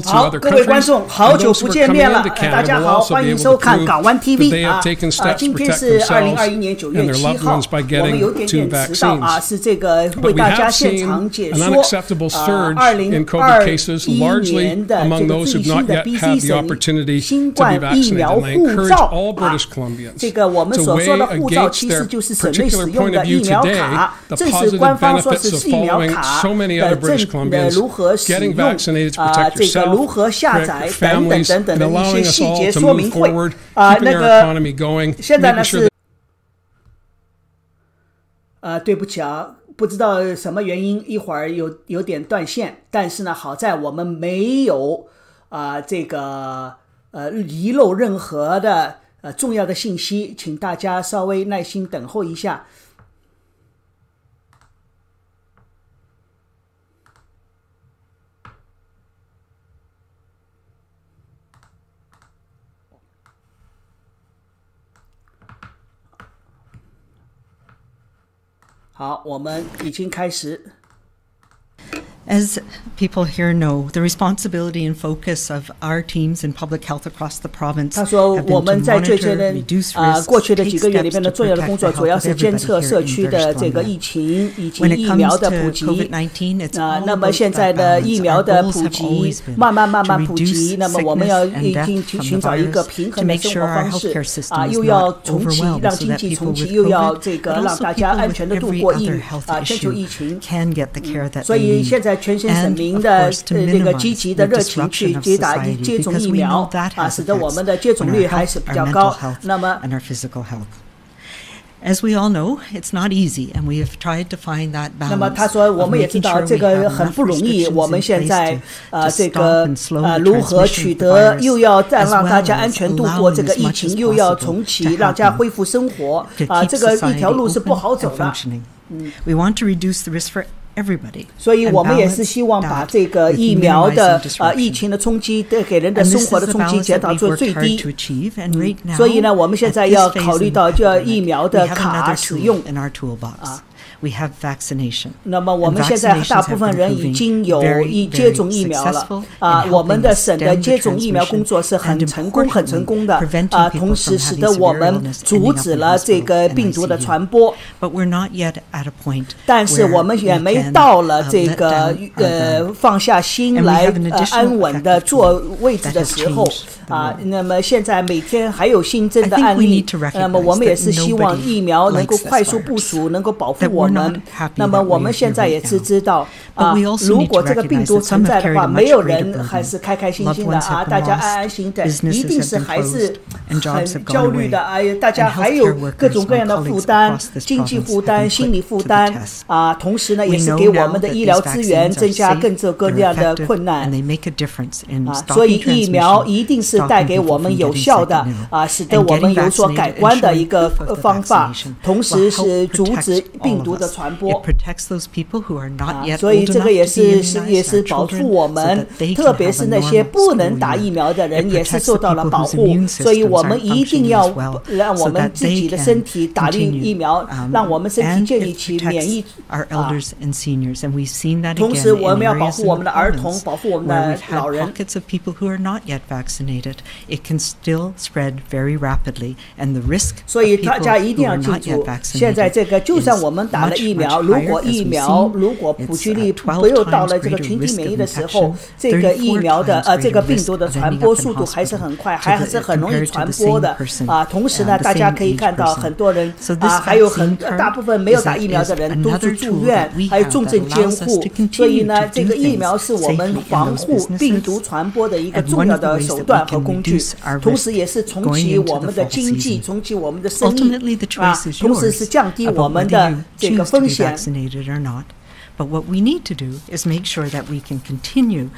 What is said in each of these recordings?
好，各位观众，好久不见面了，大家好，欢迎收看港湾 TV 啊。今天是2021年9月7号，我们有点迟到啊，是这个为大家现场解说2021年的这个最新的 Bc 省新冠疫苗护照啊。这个我们所说的护照其实就是省内使用的疫苗卡，这是官方说是疫苗卡的如何使用这个如何下载等等等等的一些细节说明会那个现在呢是对不起啊，不知道什么原因，一会儿有点断线，但是呢，好在我们没有这个遗漏任何的重要的信息，请大家稍微耐心等候一下。好，我们已经开始。As people here know, the responsibility and focus of our teams in public health across the province 他说我们在过去的几个月里面的重要的工作主要是监测社区的这个疫情以及疫苗的普及那么现在的疫苗的普及慢慢普及，那么我们要一定寻找一个平衡的生活方式又要重启，让经济重启，又要这个让大家安全的度过全球疫情，所以现在全省省民的这个积极的热情去接种疫苗使得我们的接种率还是比较高。那么 As we all know, it's not easy, and we have tried to find that balance. 那么他说，我们也知道这个很不容易。我们现在这个如何取得，又要再让大家安全度过这个疫情，又要重启，让大家恢复生活这个一条路是不好走的。We want to reduce the risk for everybody. 所以我们也是希望把这个疫苗的疫情的冲击给人的生活的冲击减到最低。所以呢，我们现在要考虑到就要疫苗的卡使用We have vaccination. 那么我们现在大部分人已经有接种疫苗了我们的省的接种疫苗工作是很成功的同时使得我们阻止了这个病毒的传播。But we're not yet at a point. 但是我们也没到了这个放下心来安稳的坐位置的时候那么现在每天还有新增的案例，那么我们也是希望疫苗能够快速部署，能够保护我们。那么我们现在也是知道如果这个病毒存在的话，没有人还是开心心的大家安心的，一定是还是很焦虑的大家还有各种各样的负担，经济负担、心理负担同时呢，也是给我们的医疗资源增加各种各样的困难所以疫苗一定是带给我们有效的使得我们有所改观的一个方法，同时是阻止病毒的传播所以这个也是保护我们，特别是那些不能打疫苗的人也是受到了保护，所以我们一定要让我们自己的身体打疫苗，让我们身体建立起免疫同时我们要保护我们的儿童，保护我们的老人。所以大家一定要记住，现在这个就算我们打了疫苗，如果普及率没有到了这个群体免疫的时候，这个疫苗的这个病毒的传播速度还是很快，还是很容易传播的同时呢，大家可以看到很多人还有大部分没有打疫苗的人都是住院，还有重症监护。所以呢，这个疫苗是我们防护病毒传播的一个重要的手段和工具，同时也是重启我们的经济，重启我们的生意同时是降低我们的这个风险。But what we need to do is make sure that we can continue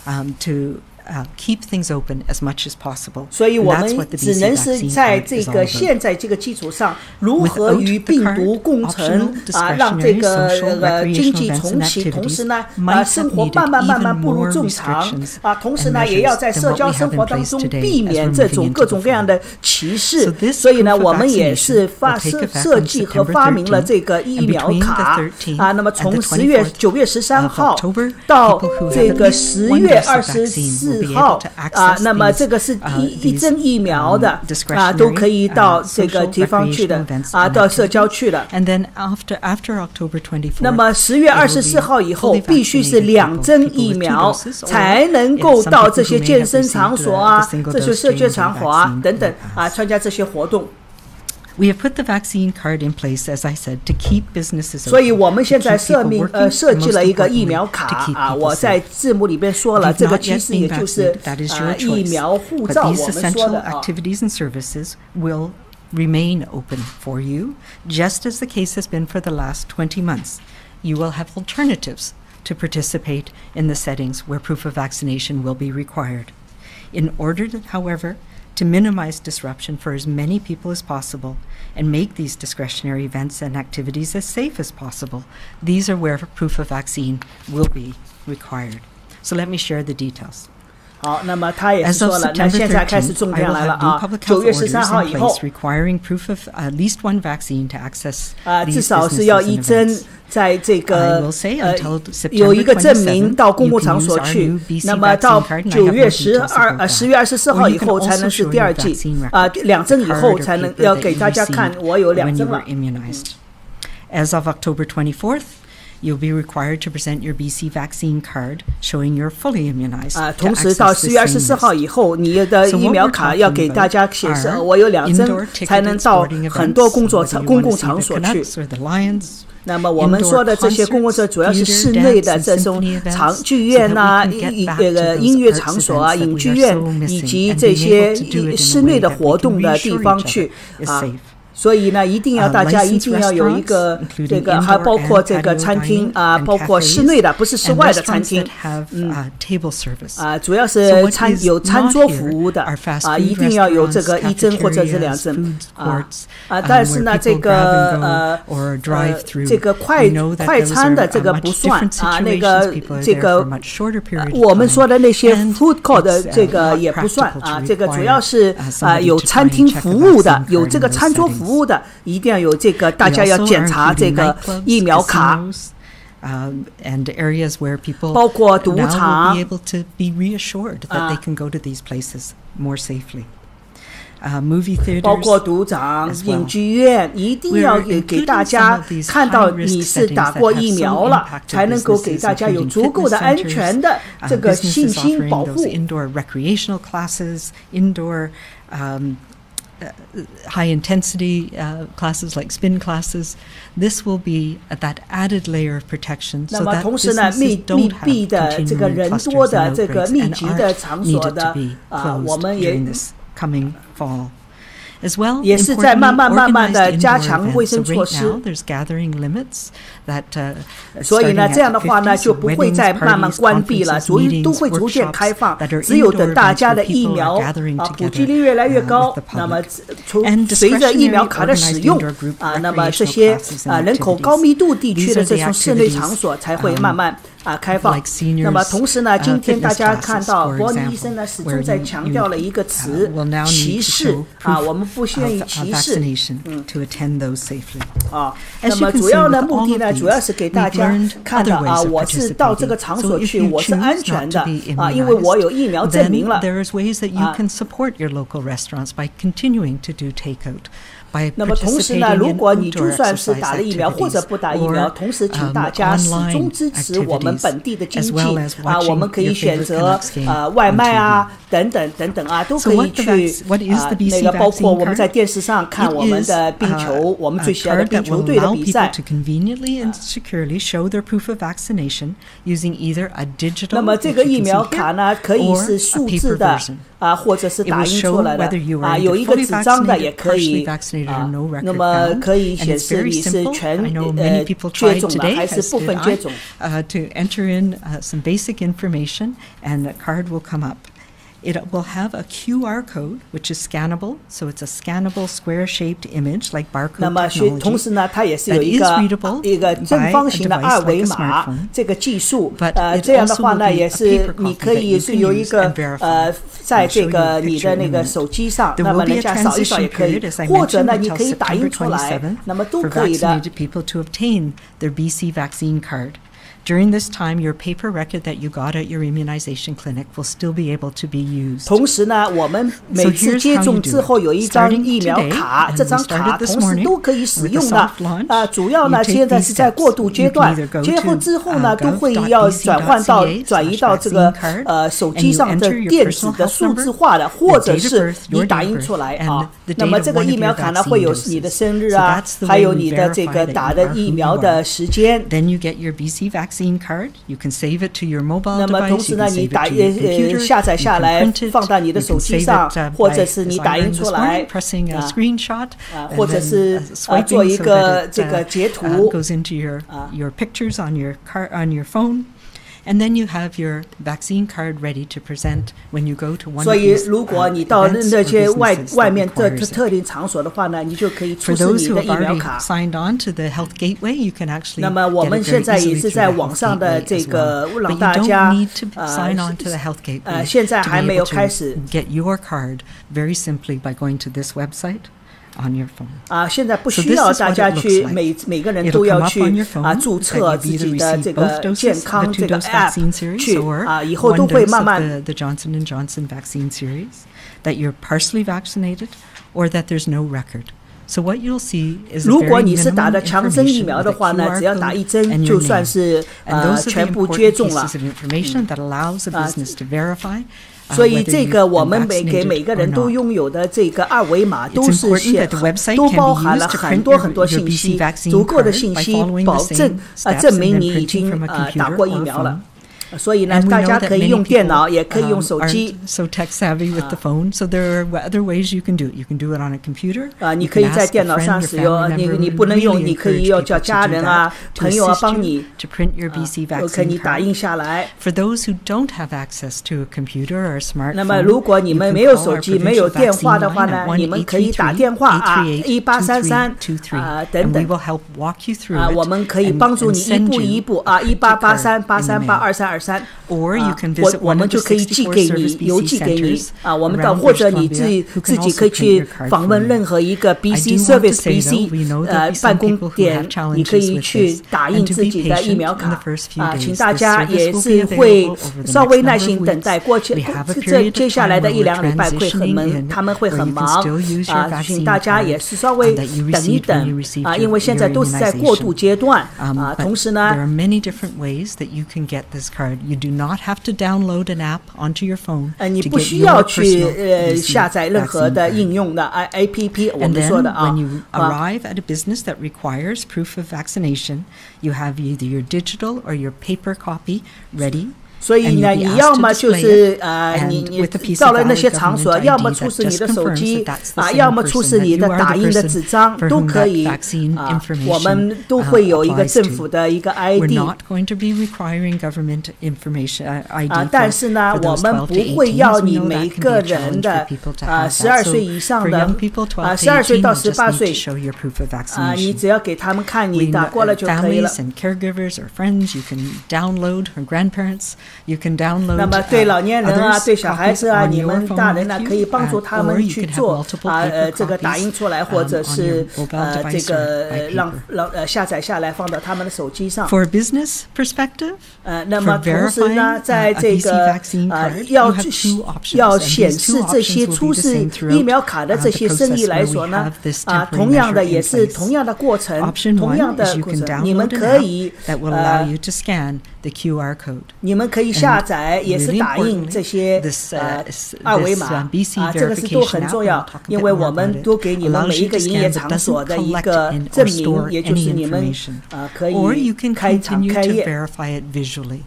to keep things open as much as possible. 所以我们只能是在这个现在这个基础上，如何与病毒共存让这个经济重启，同时呢生活慢慢步入正常同时呢也要在社交生活当中避免这种各种各样的歧视。所以呢我们也是设计和发明了这个疫苗卡那么从9月13号到这个10月24号那么这个是一针疫苗的都可以到这个地方去的到社交去了。那么10月24号以后必须是2针疫苗才能够到这些健身场所这些社交场所等等参加这些活动。We have put the vaccine card in place, as I said, to keep businesses open. 所以我们现在设计了一个疫苗卡我在字幕里边说了，这个其实也就是疫苗护照。我们说的 activities and services will remain open for you, just as the case has been for the last 20 months. You will have alternatives to participate in the settings where proof of vaccination will be required. In order, however, to minimize disruption for as many people as possible and make these discretionary events and activities as safe as possible, these are where proof of vaccine will be required. So let me share the details. 好，那么他也说了，那现在开始重点来了9月13号以后 requiring proof of at least one vaccine to access 至少是要1针在这个有一个证明到公共场所去，那么到10月24号以后才能是第2剂2针以后才能要给大家看我有2针了。As of October 24th, you'll be required to present your BC vaccine card showing you're fully immunized. 同时到10月24号以后，你的疫苗卡要给大家显示我有2针，才能到很多公共场所去。那么我们说的这些公共主要是室内的这种剧院音乐场所影剧院以及这些室内的活动的地方去所以呢一定要大家一定要有一个这个还包括这个餐厅包括室内的不是室外的餐厅主要是有餐桌服务的一定要有这个1针或者是2针但是呢这个这个快餐的这个不算那个这个我们说的那些 food court 的这个也不算这个主要是有餐厅服务的有这个餐桌服务的一定要有这个大家要检查这个疫苗卡and areas where people 包括赌场 will be able to be reassured that they can go to these places more safely. Movie theaters 包括赌场影剧院一定要给大家看到你是打过疫苗了才能够给大家有足够的安全的这个信心保护 indoor recreational classes indoor high intensity classes like spin classes. This will be that added layer of protection so that businesses don't have continuing clusters and outbreaks and aren't needed to be closed during this coming fall. As well, 也是在慢慢的加强卫生措施。所以呢，这样的话呢，就不会再慢慢关闭了，都会逐渐开放。只有等大家的疫苗普及率越来越高，那么随着疫苗卡的使用那么这些人口高密度地区的这种室内场所才会慢慢开放。那么同时呢，今天大家看到伯尼医生呢始终在强调了一个词歧视我们不愿意歧视那么主要的目的呢主要是给大家看到我是到这个场所去我是安全的因为我有疫苗证明了那么同时呢如果你就算是打了疫苗或者不打疫苗同时请大家始终支持我们本地的经济我们可以选择外卖等等都可以去那个包括我们在电视上看我们的冰球我们最喜欢的冰球队的比赛那么这个疫苗卡呢可以是数字的或者是打印出来的有一个纸张的也可以那么可以显示你是全接种的还是部分接种to enter in some basic information and a card will come up It will have a QR code, which is scannable. So it's a scannable square-shaped image like barcode 那么 technology 同时呢，它也是有 that 一 is 个 readable 正方形的 by 二 a 维 device like a 码 smartphone. 这个技术。 But it 这样的 also 话 will 呢， be 也 a 是 paper 你 copy 可 that 以 you 是 can 有一 use 个 and verify. 在 I'll 这 show you 个 a 你 picture 的 in a 那个 minute. 手机上， There 那 will 么 be 人 a 家扫一扫也 transition 可以 period, as I， 或者呢 mentioned, 你 until 可以打印 September 出来， 27那么都 for 可以的。 vaccinated people to obtain their BC vaccine card. During this time, your paper record that you got at your immunization clinic will still be able to be used. 同时呢，我们每次接种之后有一张疫苗卡，这张卡同时都可以使用的。主要呢，现在是在过渡阶段，之后呢，都会要转移到这个手机上的电子的数字化的，或者是你打印出来啊。那么这个疫苗卡呢，会有你的生日啊，还有你的这个打的疫苗的时间。 Then you get your BC vaccine card. You can save it to your mobile 那么 device. 同时 You 呢， can 你 save it to your computer. 下载下来 You can print it. 放到你的手机上，或者是你打印出来， pressing a screenshot. 或者是做一个这个截图 goes into your pictures on your phone. And then you have your vaccine card ready to present when you go to one of these 所以如果你到那些 外面的 events or business that requires it. 特定场所的话呢，你就可以出 For 示 those 你 who 的 have 疫苗 already 卡。 signed on to the health gateway, you can actually 那么我 get 们 it 现 very 在也 easily 是 through 在 the 网 health 上的 gateway 这 as 个 well. 让 But you 大 don't 家 need to sign on to the health gateway 现在 to 还 be 没 able 有 to 开始 get your card very simply by going to this website on your phone. 现在不需要大家去每个人都要去注册自己的这个健康这个 app 去以后都会慢慢 the Johnson & Johnson vaccine series that you're partially vaccinated or that there's no record. So what you'll see is 如果你是打的强生疫苗的话呢，只要打一针就算是全部接种了。所以这个我们给每个人都拥有的这个二维码都是都包含了很多信息，足够的信息保证证明你已经打过疫苗了。所以呢，大家可以用电脑，也可以用手机。So tech savvy with the phone, so there are other ways you can do it. You can do it on a computer. 你可以在电脑上使用，你不能用，你可以要叫家人啊、朋友啊帮你 to print your BC vaccine 可以打印下来。For those who don't have access to a computer or a smartphone, 那么如果你们没有手机、没有电话的话呢，你们可以打电话1833等等。 We will help walk you through it. 我们可以帮助你一步一步1883838223。Or you can visit 我 one 们 of the 就可以 64 邮寄给你 centers 我们 around 或者你 British 自己 Columbia 可以 who can also 去 print your card 访问 for you. 任何一个 BC I do want to Service say, though, we know there'll be 办 some 公 people who 点 have， challenges 你可以 with 去 this. 打印 And to 自 be 己的疫 patient 苗 in the 卡 first few days. 请大 This 家 service 也 will 是 be 会 available over the 稍微 next 耐 number 心 of 等待 weeks. We have a period 接 of 下来 time 的 where 1-2 we're 礼拜会很 transitioning 忙 in, 他们会 where 很 you can 忙 still use your 请 vaccine 大家也 card 是稍微 that you 等一 received when you 等 received 因为现在都是在过渡阶段 but 同时 there 呢 are many different ways that you can get this card. You do not have to download an app onto your phone 你 to 不 get 需要 your 去 personal 下载任何 vaccine 的 card. 应用的 APP 我 And 们 then 说的 when you arrive at a business that requires proof of vaccination, you have either your digital or your paper copy ready. 所以呢，你要么就是你到了那些场所，要么出示你的手机要么出示你的打印的纸张，都可以我们都会有一个政府的一个 ID。但是呢，我们不会要你每一个人的12岁以上的12岁到18岁你只要给他们看你打过了就可以了。You can download 那么对老年人对小孩子你们大人可以帮助他们去做这个打印出来，或者是这个让下载下来放到他们的手机上。 For business perspective, 那么同时呢，在这个要显示这些出示疫苗卡的这些生意来说呢，同样的也是同样的过程，同样的过程，你们可以the QR code. 你们可以下载，也是打印这些二维码这个是都很重要，因为我们都给你们每一个营业场所的一个证明，也就是你们可以开场开业。 verify it visually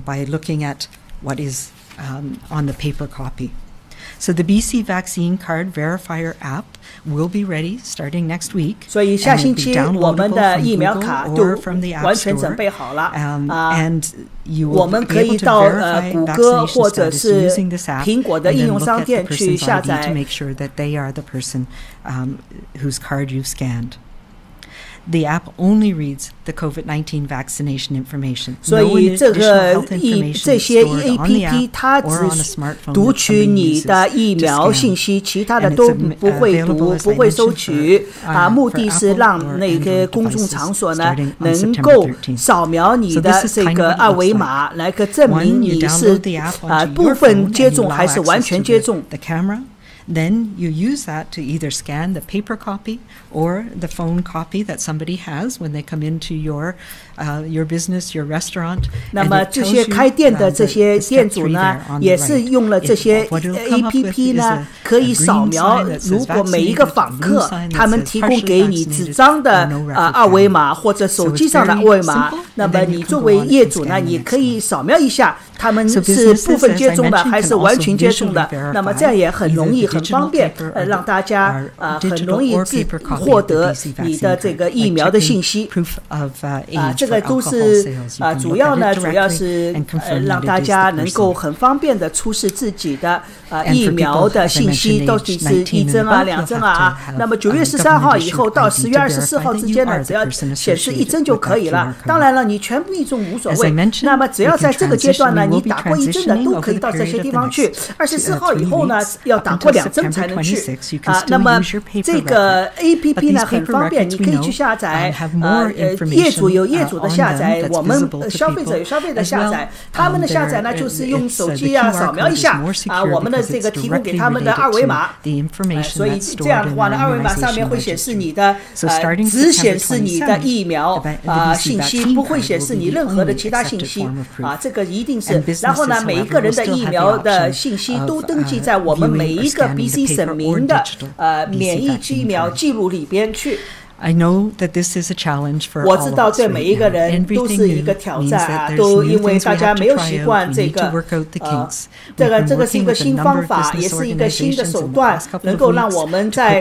by looking at what is on the paper copy. So the BC Vaccine Card Verifier app will be ready starting next week. 所以下星期我们的疫苗卡就完全准备好了。我们可以到谷歌或者是苹果的应用商店去下载。To make sure that they are the person whose card you've scanned. The app only reads the COVID-19 vaccination information. 所以这些 APP 它只读取你的疫苗信息，其他的都不会读，不会收取。目的是让那个公众场所呢能够扫描你的这个二维码，来个证明你是部分接种还是完全接种。Then you use that to either scan the paper copy or the phone copy that somebody has when they come into your business, your restaurant. 那么这些开店的这些店主呢，也是用了这些 APP 呢，可以扫描。如果每一个访客他们提供给你纸张的二维码或者手机上的二维码，那么你作为业主呢，你可以扫描一下，他们是部分接种的还是完全接种的。那么这样也很容易。很方便，让大家很容易获得你的这个疫苗的信息。这个都是主要是让大家能够很方便的出示自己的疫苗的信息，到底是1针啊、2针啊。那么9月13号以后到10月24号之间呢，只要显示1针就可以了。当然了，你全部1针无所谓。那么只要在这个阶段呢，你打过1针的都可以到这些地方去。24号以后呢，要打过2针才能去那么这个 APP 呢很方便，你可以去下载。业主有业主的下载，我们消费者有消费者下载。他们的下载呢，就是用手机扫描一下我们的这个提供给他们的二维码。所以这样的话呢，二维码上面会显示你的只显示你的疫苗信息，不会显示你任何的其他信息这个一定是。然后呢，每一个人的疫苗的信息都登记在我们每一个 BC 省民的免疫疫苗记录里边去。I know that this is a challenge for all of us. 我知道对每一个人都是一个挑战都因为大家没有习惯这个这个是一个新方法，也是一个新的手段，能够让我们在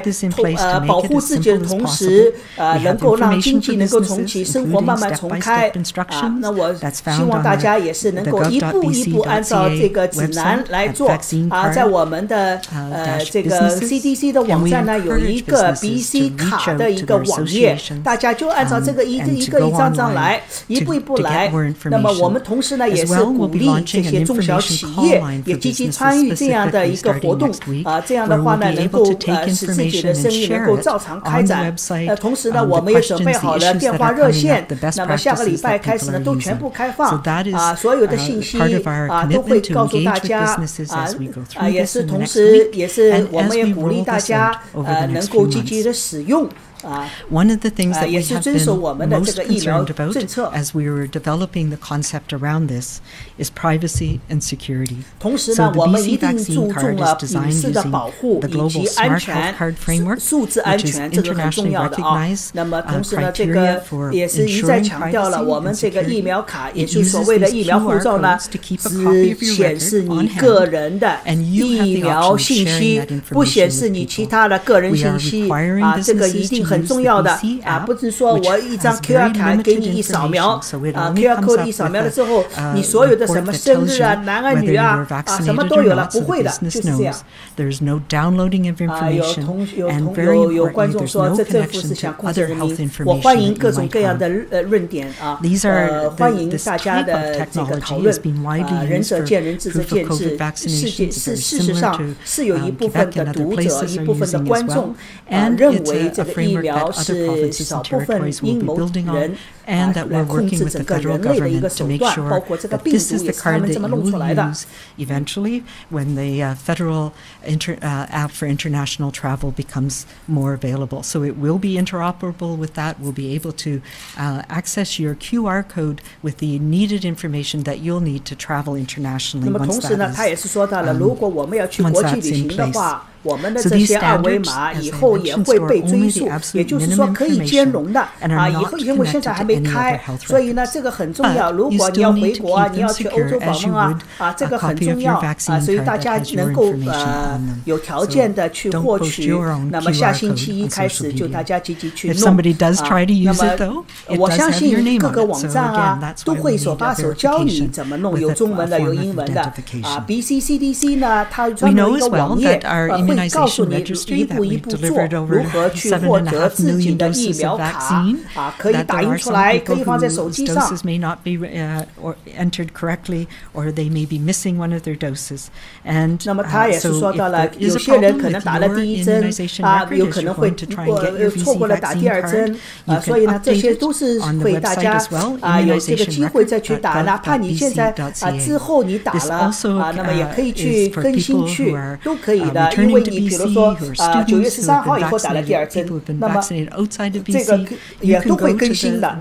保护自己的同时能够让经济能够重启，生活慢慢重开那我希望大家也是能够一步一步按照这个指南来做在我们的这个 CDC 的网站呢，有一个 BC 卡的一个网页，大家就按照这个一张张来，一步一步来。那么我们同时呢，也是鼓励这些中小企业也积极参与这样的一个活动这样的话呢，能够使自己的生意能够照常开展。同时呢，我们也准备好了电话热线，那么下个礼拜开始呢，都全部开放所有的信息都会告诉大家也是同时也是我们也鼓励大家能够积极的使用。One of the things that we have been most concerned about as we were developing the concept around this is privacy and security. 同时呢，我们一定注重了隐私的保护以及安全、数字安全，这个很重要的那么同时呢，这个也是一再强调了，我们这个疫苗卡，也就是所谓的疫苗护照呢，只显示你个人的疫苗信息，不显示你其他的个人信息这个一定很重要的不是说我一张 QR 卡给你一扫描QR code 一扫描了之后，你所有的什么生日男啊女啊什么都有了，不会的，就是这样。有观众说这政府是想控制人民，我欢迎各种各样的论点欢迎大家的这个讨论仁者见仁，智者见智。事实上是有一部分的读者，一部分的观众认为这个疫苗是少部分阴谋人来控制整个人类的一个手段，包括这个病毒也是他们这么弄出来的。Eventually, when the federal app for international travel becomes more available, so it will be interoperable with that. We'll be able to access your QR code with the needed information that you'll need to travel internationally. 那么同时呢，他也是说到了，如果我们要去国际旅行的话，我们的这些二维码以后也会被追溯，也就是说可以兼容的以后因为现在还没没开，所以呢，这个很重要。如果你要回国啊，你要去欧洲访问啊，这个很重要啊，所以大家能够有条件的去获取。那么下星期一开始就大家积极去弄那么我相信各个网站啊都会手把手教你怎么弄，有中文的，有英文的啊。BC CDC 呢，它专门一个网页会告诉你一步一步做如何去获得自己的疫苗卡啊，可以打印出来，可以放在手机上。那么他也是说到了，有些人可能打了第一针啊，有可能会错过了打第二针啊，所以呢，这些都是会大家有这个机会再去打，哪怕你现在之后你打了那么也可以去更新去，都可以的，因为你比如说9月13号以后打了第二针，那么这个也都会更新的。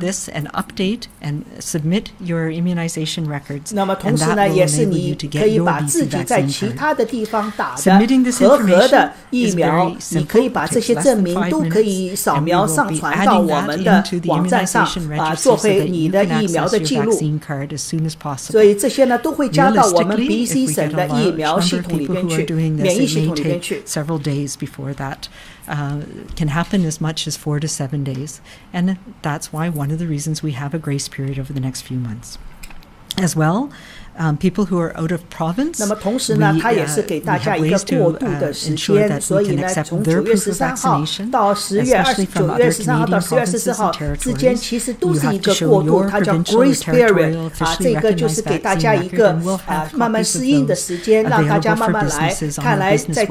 那么同时呢，也是你可以把自己在其他的地方打的合格的疫苗，你可以把这些证明都可以扫描上传到我们的网站上作为你的疫苗的记录。所以这些呢都会加到我们 BC 省的疫苗系统里边去，免疫系统里边去。Can happen as much as 4 to 7 days, and that's why one of the reasons we have a grace period over the next few months. As well, people who are out of province, 那么同时呢，它也是给大家一个过渡的时间，所以呢，从9月13号到10月9月13号到10月14号之间，其实都是一个过渡，它叫 grace period 这个就是给大家一个慢慢适应的时间，让大家慢慢来。看来在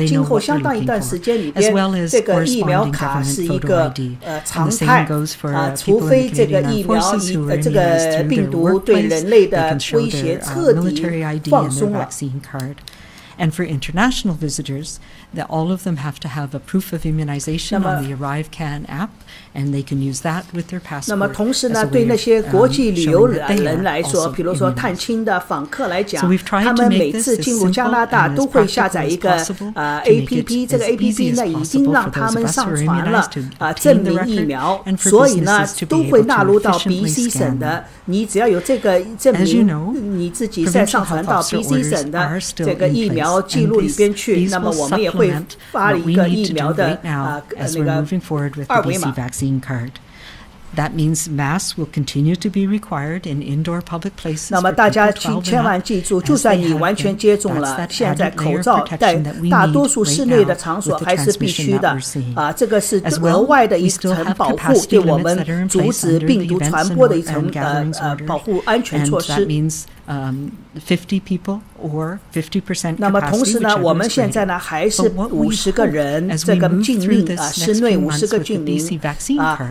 今后相当一段时间里边，这个疫苗卡是一个常态除非这个疫苗这个病毒对人类的威胁彻底放松了。And for international visitors, that all of them have to have a proof of immunization on the ArriveCan app, and they can use that with their passport. 那么同时呢，对那些国际旅游人来说，比如说探亲的访客来讲，他们每次进入加拿大都会下载一个APP， 这个 APP 呢已经让他们上传了证明疫苗，所以呢都会纳入到 BC 省的。你只要有这个证明，你自己再上传到 BC 省的这个疫苗记录里边去，那么我们也会发一个疫苗的那个二维码。That means masks will continue to be required in indoor public places. 那么大家千万记住，就算你完全接种了，现在口罩在大多数室内的场所还是必须的这个是额外的一层保护，对我们阻止病毒传播的一层保护安全措施。50 people or 50%. 那么同时呢，我们现在呢还是50个人这个禁令室内50个禁令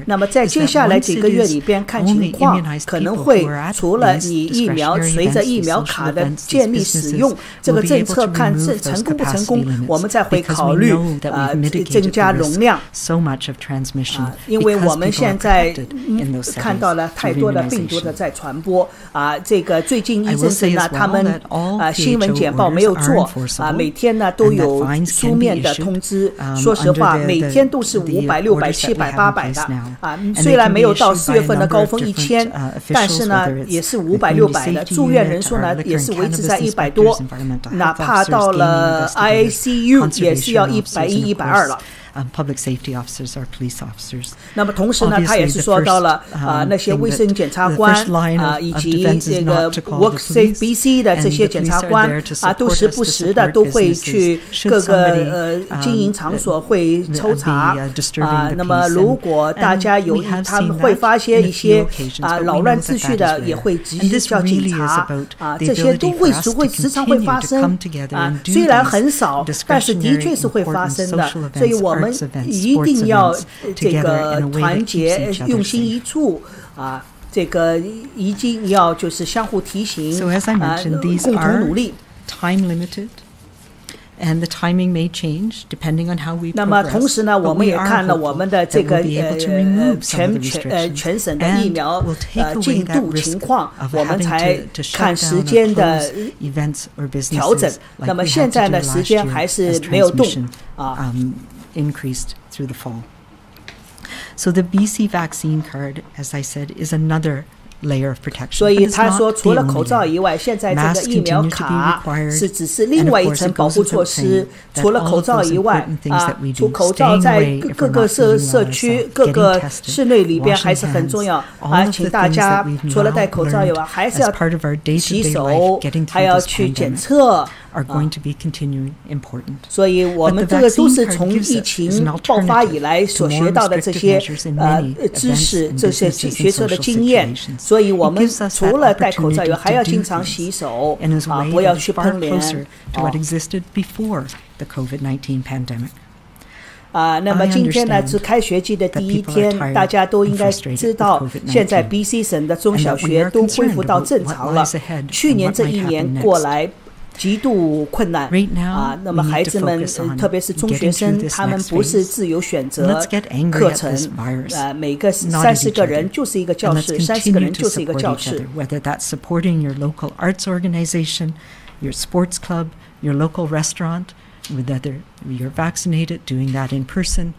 那么在接下来几个月里边看情况，可能会除了你疫苗随着疫苗卡的建立使用这个政策看是成功不成功，我们再会考虑增加容量因为我们现在看到了太多的病毒的在传播这个最近一阵子呢，他们新闻简报没有做每天呢都有书面的通知。说实话，每天都是500、600、700、800的虽然没有到4月份的高峰1000，但是呢也是500、600的。住院人数呢也是维持在100多，哪怕到了 ICU 也是要110、120了。Public safety officers or police officers. 那么同时呢，他也是说到了那些卫生检察官以及这个 WorkSafe BC 的这些检察官都时不时的都会去各个经营场所会抽查那么如果大家有他们会发现一些扰乱秩序的，也会直接叫警察这些都会时常会发生虽然很少，但是的确是会发生的。所以我们一定要这个团结，用心一处这个一定要就是相互提醒共同努力。And the timing may change depending on how we progress. 那么同时呢，我们也看了我们的这个全省的疫苗进度情况，我们才看时间的调整。那么现在呢，时间还是没有动increased through the fall. So the BC vaccine card, as I said, is another layer of protection. 所以他说，除了口罩以外，现在这个疫苗卡只是另外一层保护措施。除了口罩以外，除口罩在各个社区、各个室内里边还是很重要请大家除了戴口罩以外，还是要洗手，还要去检测。are going to be continuing important. 所以我们这个都是从疫情爆发以来所学到的这些知识，这些学测的经验。所以我们除了戴口罩以外，还要经常洗手不要去碰脸。那么今天呢是开学季的第一天，大家都应该知道，现在 BC 省的中小学都恢复到正常了。去年这一年过来极度困难那么孩子们特别是中学生，他们不是自由选择课程每个30个人就是一个教室，30个人就是一个教室。 Whether that's supporting your local arts organization, your sports club, your local restaurant, whether you're vaccinated, doing that in person,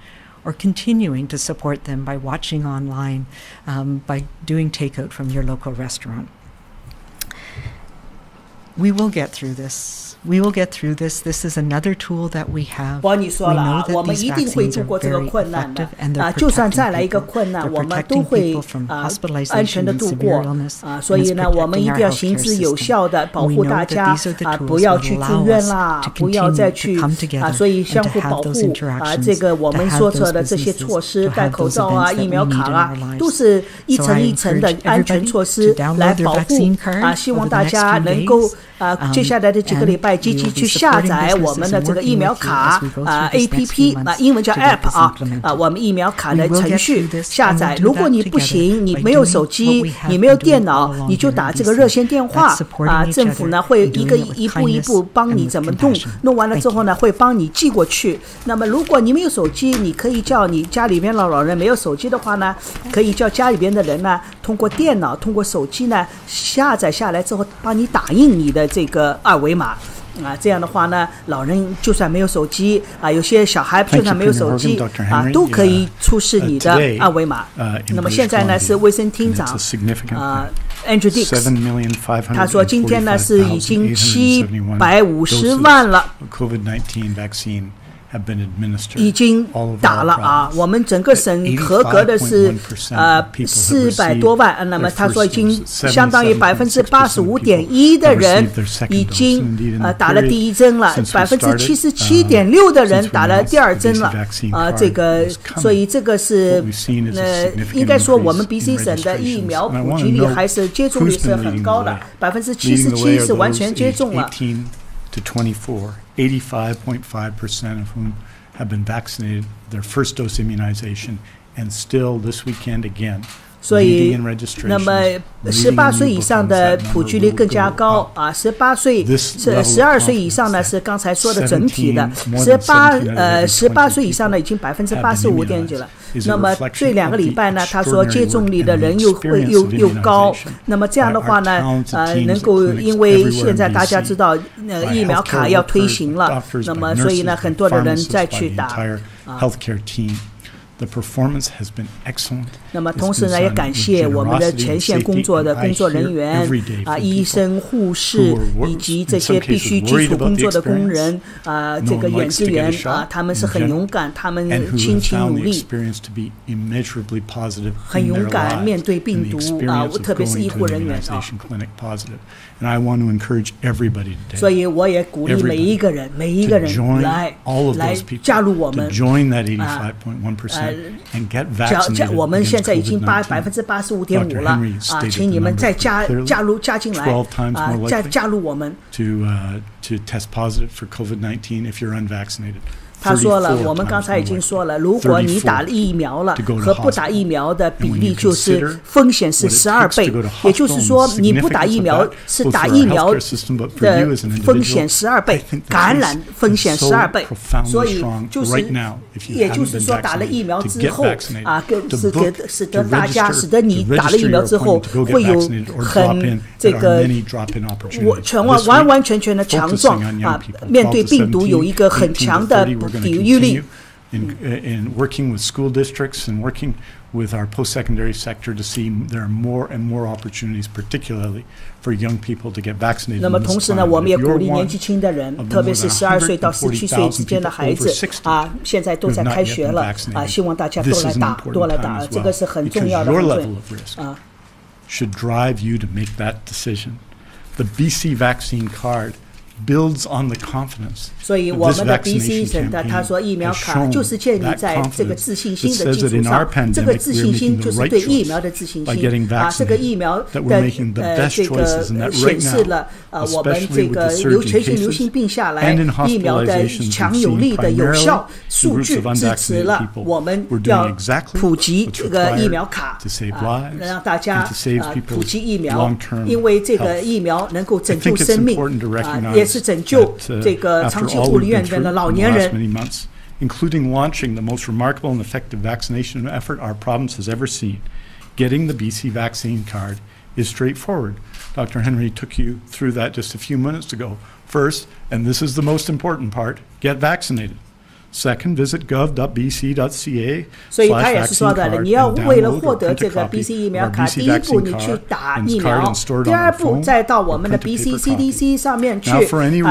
or continuing to support them by watching online, by doing takeout from your local restaurant. We will get through this. We will get through this. This is another tool that we have. 你说了我们一定会度过这个困难的就算再来一个困难，我们都会安全的度过所以呢，我们一定要行之有效的保护大家不要去住院啦，不要再去所以相互保护这个我们说出的这些措施，戴口罩疫苗卡都是一层一层的安全措施来保护希望大家能够接下来的几个礼拜积极去下载我们的这个疫苗卡APP 英文叫 App 我们疫苗卡的程序下载。如果你不行，你没有手机，你没有电脑，你就打这个热线电话政府呢会一步一步帮你怎么弄完了之后呢会帮你寄过去。那么如果你没有手机，你可以叫你家里边的老人，没有手机的话呢，可以叫家里边的人呢通过电脑通过手机呢下载下来之后帮你打印你的这个二维码这样的话呢，老人就算没有手机有些小孩就算没有手机都可以出示你的二维码。那么现在呢是卫生厅长Andrew Dix 他说今天呢是已经750万了已经打了我们整个省合格的是400多万那么他说已经相当于85.1%的人已经打了第一针了，77.6%的人打了第二针了这个所以这个是应该说我们 BC 省的疫苗普及率还是接种率是很高的，77%是完全接种了。To 24, 85.5% of whom have been vaccinated, their first dose immunization, and still this weekend again. 所以那么18岁以上的普及率更加高18岁以上呢是刚才说的整体的18岁以上呢已经85.9%了。那么这2个礼拜呢他说接种率的人又高，那么这样的话呢能够因为现在大家知道疫苗卡要推行了，那么所以呢很多的人再去打The performance has been excellent. 那么同时呢也感谢我们的前线工作的工作人员医生护士以及这些必须基础工作的工人这个演职员他们是很勇敢，他们辛勤努力很勇敢面对病毒特别是医护人员And I want to encourage everybody today. 所以我也鼓励每一个人来加入我们 to join that 85.1% and get vaccinated. 我们现在已经85.5%了请你们再加进来再加入我们 to test positive for COVID-19 if you're unvaccinated. 他说了，我们刚才已经说了，如果你打了疫苗了和不打疫苗的比例就是风险是12倍，也就是说你不打疫苗是打疫苗的风险12倍，感染风险12倍，所以也就是说打了疫苗之后使得你打了疫苗之后会有很这个完完全全的强壮面对病毒有一个很强的抵御力 in working with school districts and working with our post-secondary sector to see there are more and more opportunities, particularly for young people to get vaccinated. 那么同时呢，我们也鼓励年纪轻的人，特别是12岁到17岁之间的孩子现在都在开学了希望大家多来打，这个是很重要的should drive you to make that decision. The BC vaccine card builds on the confidence. 所以我们的 BC 省的他说疫苗卡就是建立在这个自信心的基础上，这个自信心就是对疫苗的自信心这个疫苗的这个显示了我们这个全球流行病下来疫苗的强有力的有效数据支持了我们要普及这个疫苗卡让大家普及疫苗，因为这个疫苗能够拯救生命也是拯救这个长期护理院的老年人。Including launching the most remarkable and effective vaccination effort our province has ever seen. Getting the BC vaccine card is straightforward. Dr. Henry took you through that just a few minutes ago. First, and this is the most important part, get vaccinated. Second, visit gov.bc.ca. 所以他也是说的，你要为了获得这个 BC 疫苗卡，第一步你去打疫苗，第二步再到我们的 BC CDC 上面去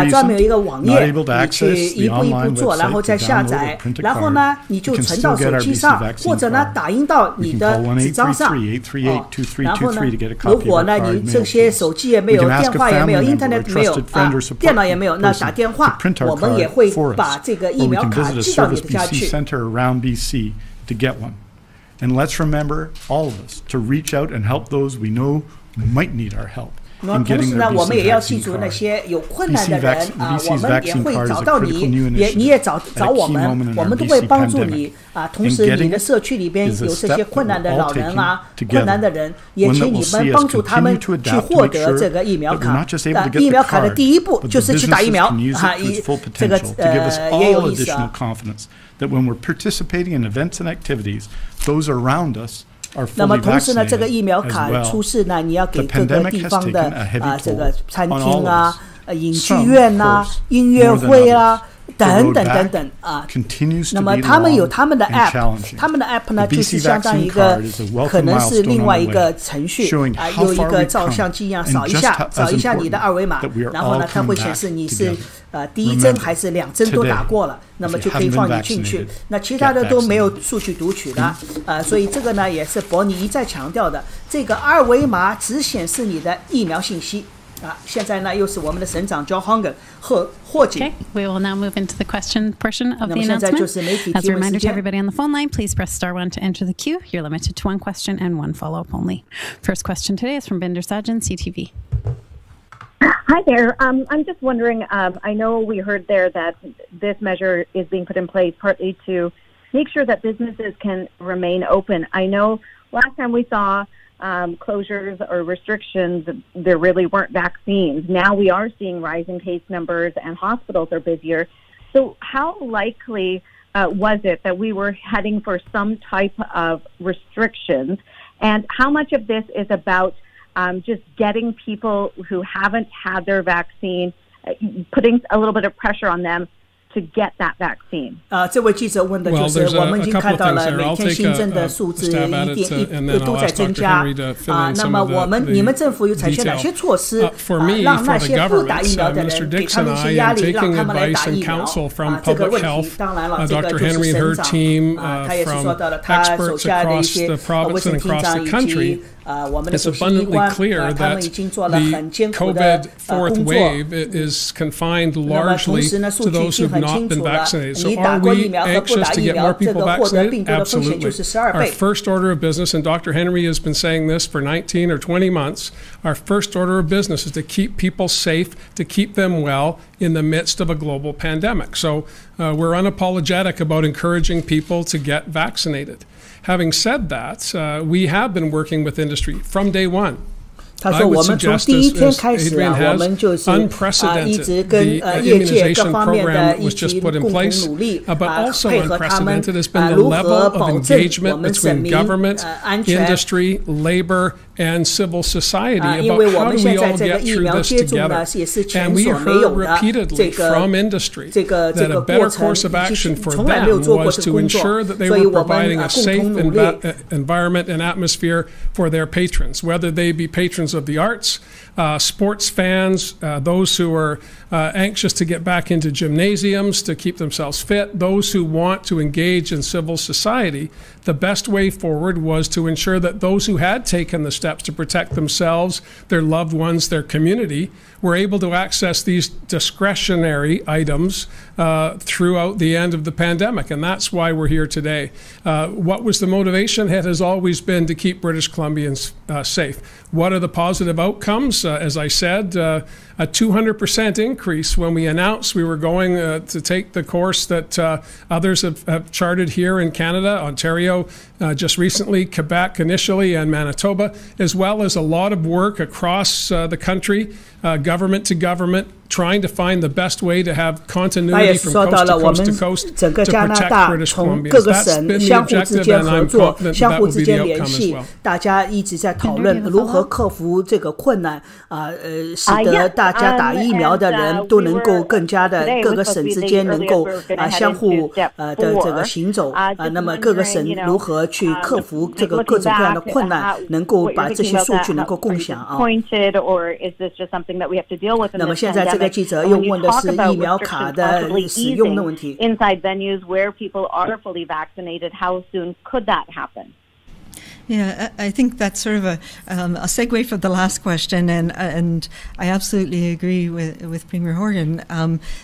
专门有一个网页，你去一步一步做，然后再下载，然后呢你就存到手机上，或者呢打印到你的纸张上。然后呢，如果呢你这些手机也没有，电话也没有 ，Internet 没有电脑也没有，那打电话，我们也会把这个疫苗卡a service BC center around BC to get one. And let's remember, all of us, to reach out and help those we know might need our help. 同时呢，我们也要记住那些有困难的人我们也会找到你，你也找我们，我们都会帮助你同时，你的社区里边有这些困难的老人困难的人，也请你们帮助他们去获得这个疫苗卡。疫苗卡的第一步就是去打疫苗这个也有意思That when we're participating in events and activities, those around us.那么同时呢，这个疫苗卡出示呢，你要给各个地方的这个餐厅影剧院音乐会等等等等那么他们有他们的 app， 他们的 app 呢就是相当于一个可能是另外一个程序有一个照相机一样扫一下你的二维码，然后呢它会显示你是第一针还是2针都打过了，那么就可以放你进去，那其他的都没有数据读取的所以这个呢也是伯尼一再强调的，这个二维码只显示你的疫苗信息现在呢又是我们的省长 John Hongan 霍锦。 Okay, we will now move into the question portion of the announcement. As a reminder to everybody on the phone line, please press *1 to enter the queue. You're limited to one question and one follow-up only. First question today is from Binder Sajan, CTV. Hi there. I'm just wondering, I know we heard there that this measure is being put in place partly to make sure that businesses can remain open. I know last time we saw closures or restrictions, there really weren't vaccines. Now we are seeing rising case numbers and hospitals are busier. So how likely was it that we were heading for some type of restrictions? And how much of this is about just getting people who haven't had their vaccine, putting a little bit of pressure on them to get that vaccine? 这位记者问的就是我们已经看到了每天新增的数字都在增加那么你们政府又采取哪些措施让那些不打疫苗的人给他们一些压力让他们来打疫苗这个问题当然了这个就是省长他也是说到了他手下的一些卫生厅长以及我们的首席医官他们已经做了很艰苦的工作那么同时呢数据已经很清楚了你打过疫苗和不打疫苗这个获得病毒的风险就是12倍 Our first order of business, and Dr. Henry has been saying this for 19 or 20 months, our first order of business is to keep people safe, to keep them well in the midst of a global pandemic. So we're unapologetic about encouraging people to get vaccinated. Having said that, we have been working with industry from day one. 他说我们从第一天开始我们就是一直跟业界各方面的一起共同努力配合他们如何保证我们省民安全 industry, labor, and civil society about how do we all get through this together. And we heard repeatedly from industry that a better course of action for them was to ensure that they were providing a safe environment and atmosphere for their patrons, whether they be patrons of the arts, sports fans, those who are anxious to get back into gymnasiums to keep themselves fit, those who want to engage in civil society. The best way forward was to ensure that those who had taken the steps to protect themselves, their loved ones, their community, were able to access these discretionary items throughout the end of the pandemic. And that's why we're here today. What was the motivation? It has always been to keep British Columbians safe. What are the positive outcomes? As I said, a 200% increase when we announced we were going to take the course that others have charted here in Canada, Ontario just recently, Quebec initially, and Manitoba, as well as a lot of work across the country, government to government, trying to find the best way to have continuity from coast to coast to protect British Columbians. That's been the objective, and I'm confident that will be the outcome as well. 大家一直在讨论如何克服这个困难使得大家打疫苗的人都能够更加的各个省之间能够相互的这个行走那么各个省如何去克服这个各种各样的困难，能够把这些数据能够共享那么现在这个记者又问的是疫苗卡的使用的问题。Inside venues where people are fully vaccinated, how soon could that happen? Yeah, I think that's sort of a segue for the last question, and I absolutely agree with Premier Horgan.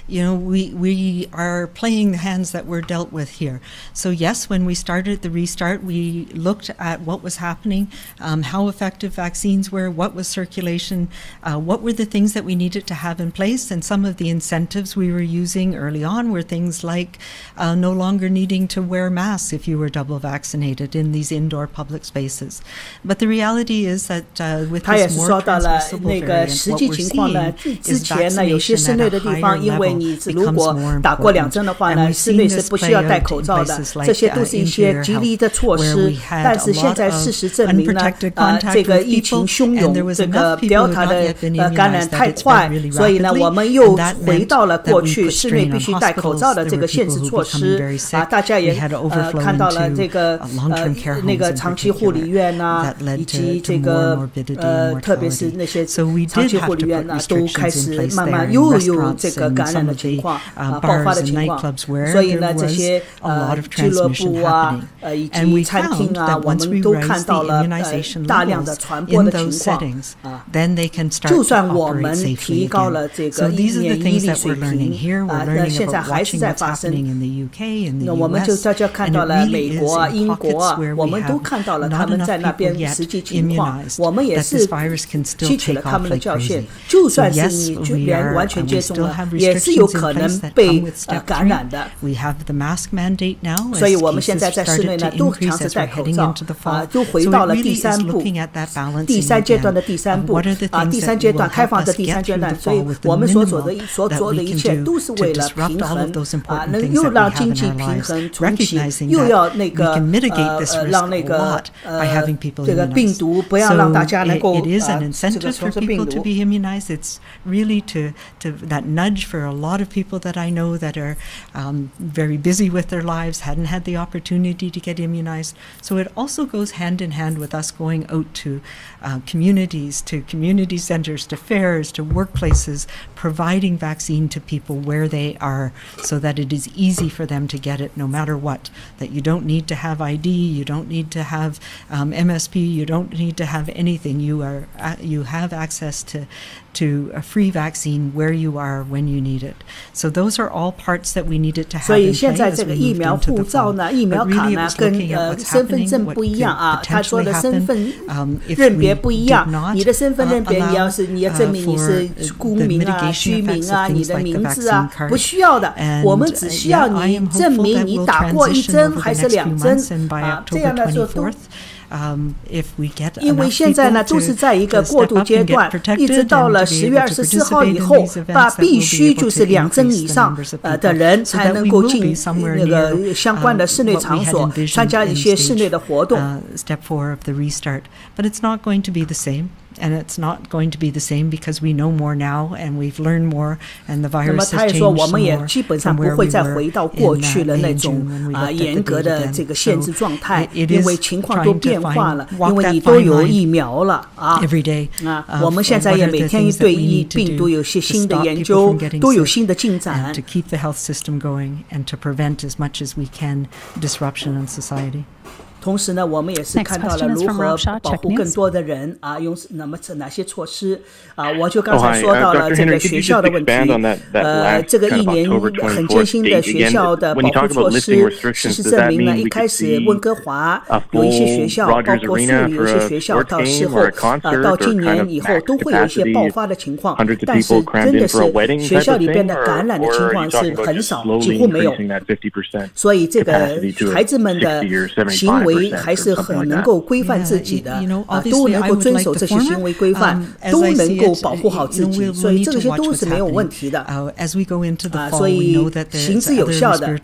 We are playing the hands that we're dealt with here. So yes, when we started the restart, we looked at what was happening, how effective vaccines were, what was circulation, what were the things that we needed to have in place, and some of the incentives we were using early on were things like no longer needing to wear masks if you were double vaccinated in these indoor public spaces. But the reality is that with this more transmissible variant, what we're seeing is vaccination at a higher level becomes more important. And we've seen this play out in places like interior health, where we had a lot of unprotected contact with people, and there was enough people who had not yet been immunized that it spread really rapidly, and that meant that we put strain on hospitals. There were people who were becoming very sick. We had to overflow into long-term care homes in particular. 护理院以及这个特别是那些长期护理院都开始慢慢又有这个感染的情况爆发的情况，所以呢这些俱乐部以及餐厅我们都看到了大量的传播的情况就算我们提高了这个免疫力水平那现在还是在发生那我们就大家看到了美国英国我们都看到了他们在那边实际情况，我们也是吸取了他们的教训。就算是你完全接种了，也是有可能被感染的。所以我们现在在室内呢，都强制戴口罩都回到了第三步，第三阶段的第三步第三阶段开放的第三阶段。所以我们所做的一切都是为了平衡能又让经济平衡重启，又要那个让那个这个病毒不要让大家能够it is an incentive for people to be immunized. It's really to that nudge for a lot of people that I know that are very busy with their lives, hadn't had the opportunity to get immunized. So it also goes hand in hand with us going out to communities, to community centers, to fairs, to workplaces, providing vaccine to people where they are so that it is easy for them to get it no matter what, that you don't need to have ID, you don't need to have MSP, you don't need to have anything. You have access to a free vaccine where you are when you need it. So those are all parts that we needed to have in place as we moved into the fall. But really it was looking at what's happening, what could potentially happen if we did not allow for the mitigation effects of things like the vaccine card. And I am hopeful that we'll transition over the next few months, and by October 24th, if we get 因为现在呢都是在一个过渡阶段，一直到了10月24号以后，必须就是2针以上的人才能够进那个相关的室内场所，参加一些室内的活动。Step 4 of the restart, but it's not going to be the same. And it's not going to be the same because we know more now and we've learned more and the virus has changed more 我们也基本上不会再回到过去的那种严格的这个限制状态，因为情况都变化了，因为你都有疫苗了啊。我们现在也每天对病毒有些新的研究，都有新的进展。To keep the health system going and to prevent as much as we can disruption in society. 同时呢，我们也是看到了如何保护更多的人啊，用哪些措施啊？我就刚才说到了这个学校的问题，这个1年很艰辛的学校的保护措施，事实证明呢，一开始温哥华有一些学校，包括素里有一些学校，到时候到今年以后都会有一些爆发的情况，但是真的是学校里边的感染的情况是很少，几乎没有，所以这个孩子们的行为还是很能够规范自己的，都能够遵守这些行为规范，都能够保护好自己，所以这些都是没有问题的。所以行之有效的。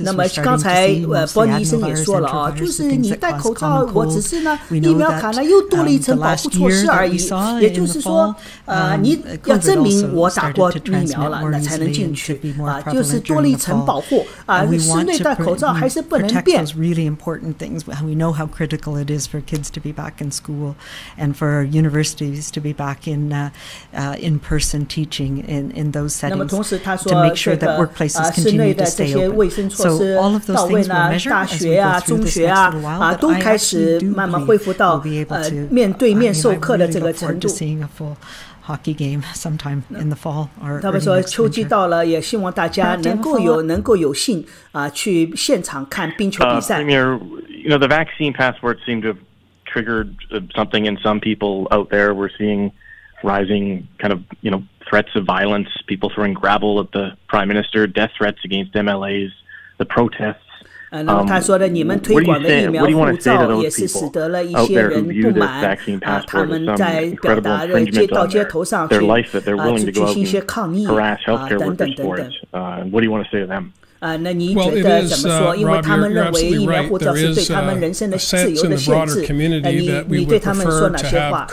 那么刚才博尼医生也说了啊，就是你戴口罩，我只是呢疫苗卡呢又多了一层保护措施而已，也就是说你要证明我打过疫苗了，那才能进去啊，就是多了一层保护啊。室内戴口罩还是不能变。We know how critical it is for kids to be back in school and for universities to be back in in-person teaching in those settings to make sure that workplaces continue to stay open. So all of those things will measure as we go through this next little while, but I actually do believe we'll be able to, I really look forward to seeing a full hockey game sometime in the fall or 他们说秋季到了，也希望大家能够有幸去现场看冰球比赛。Premier, the vaccine passports seem to have triggered something in some people out there. We're seeing rising kind of, threats of violence, people throwing gravel at the Prime Minister, death threats against MLAs, the protests. 那么他说的，你们推广的疫苗护照也是使得了一些人不满他们在表达的到街头上去举行一些抗议等等。What do you want to say to them? 那你觉得怎么说？因为他们认为疫苗护照是对他们人身的自由的限制。你对他们说哪些话？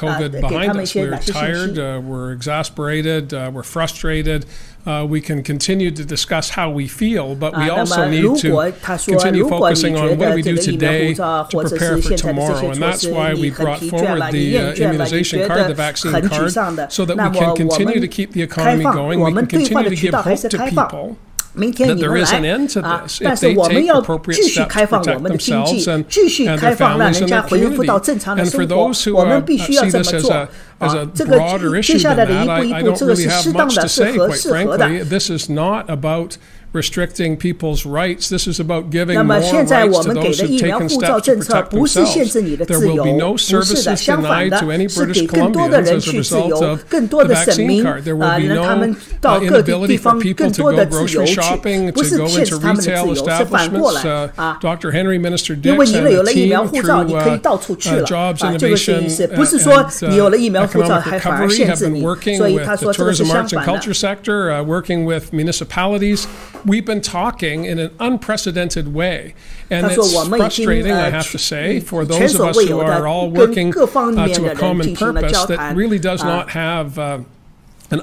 给他们一些哪些信息？ We're exasperated. We're frustrated. We can continue to discuss how we feel, but we also need to continue focusing on what do we do today to prepare for tomorrow. And that's why we brought forward the immunization card, the vaccine card, so that we can continue to keep the economy going. We can continue to give hope to people. 明天你们来但是我们要继续开放我们的经济，继续开放让人家恢复到正常的生活，我们必须要这么做。这个接下来的一步一步，这个是适当的，是合的。 This is not about restricting people's rights. This is about giving more 那么现在 rights 我 to 们给 those 的 who've 疫苗 taken 护照 steps 政 to 策 protect 不是限 themselves. 制你的 There 自 will 由， be no 不是的， services 相反 denied 的 to any 是 British 给更多的 Columbians 人 as a 去自 result 由， of 更多 the 的省 vaccine 民 card. There will be 让他们 no 到各地 inability 方 for people 更 to 多 go 的自由 grocery 去， shopping, 不 to 是 go 限制 into 他们的自 retail 由，是反过 establishments. 来 Dr. Henry, Minister 因为 Dix 你 and 有 the 了疫苗 team 护照， through 你可以到处去了 jobs 这个是 innovation 不是说你有了疫苗护照 economic 还反而 recovery 限 have 制 been 你， working 所以 with 他 the 说这个是 tourism, 相 arts, and 反的。 culture sector, working with municipalities. We've been talking in an unprecedented way, and it's frustrating, I have to say, for those of us who are all working to a common purpose that really does not have an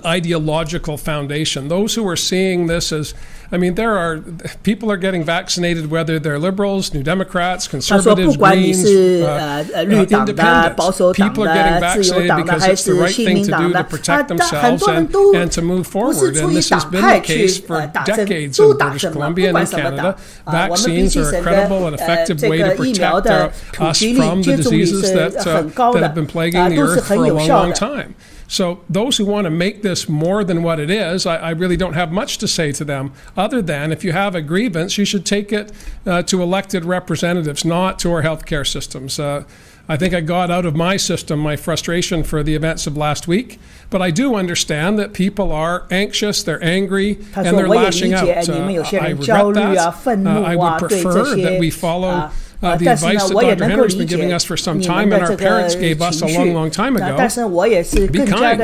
ideological foundation. Those who are seeing this as, there are people are getting vaccinated, whether they're liberals, New Democrats, conservatives, Greens, independents. People are getting vaccinated because it's the right thing to do to protect themselves and to move forward. And this has been the case for decades in British Columbia and in Canada. Vaccines are a credible and effective way to protect us from the diseases that have been plaguing the earth for a long, long time. So those who want to make this more than what it is, I really don't have much to say to them, other than if you have a grievance, you should take it to elected representatives, not to our healthcare systems. I think I got out of my system my frustration for the events of last week, but I do understand that people are anxious, they're angry, and they're lashing out. I regret that. I would prefer that we follow the advice that Dr. Henry's been giving us for some time and our parents gave us a long, long time ago. Be kind.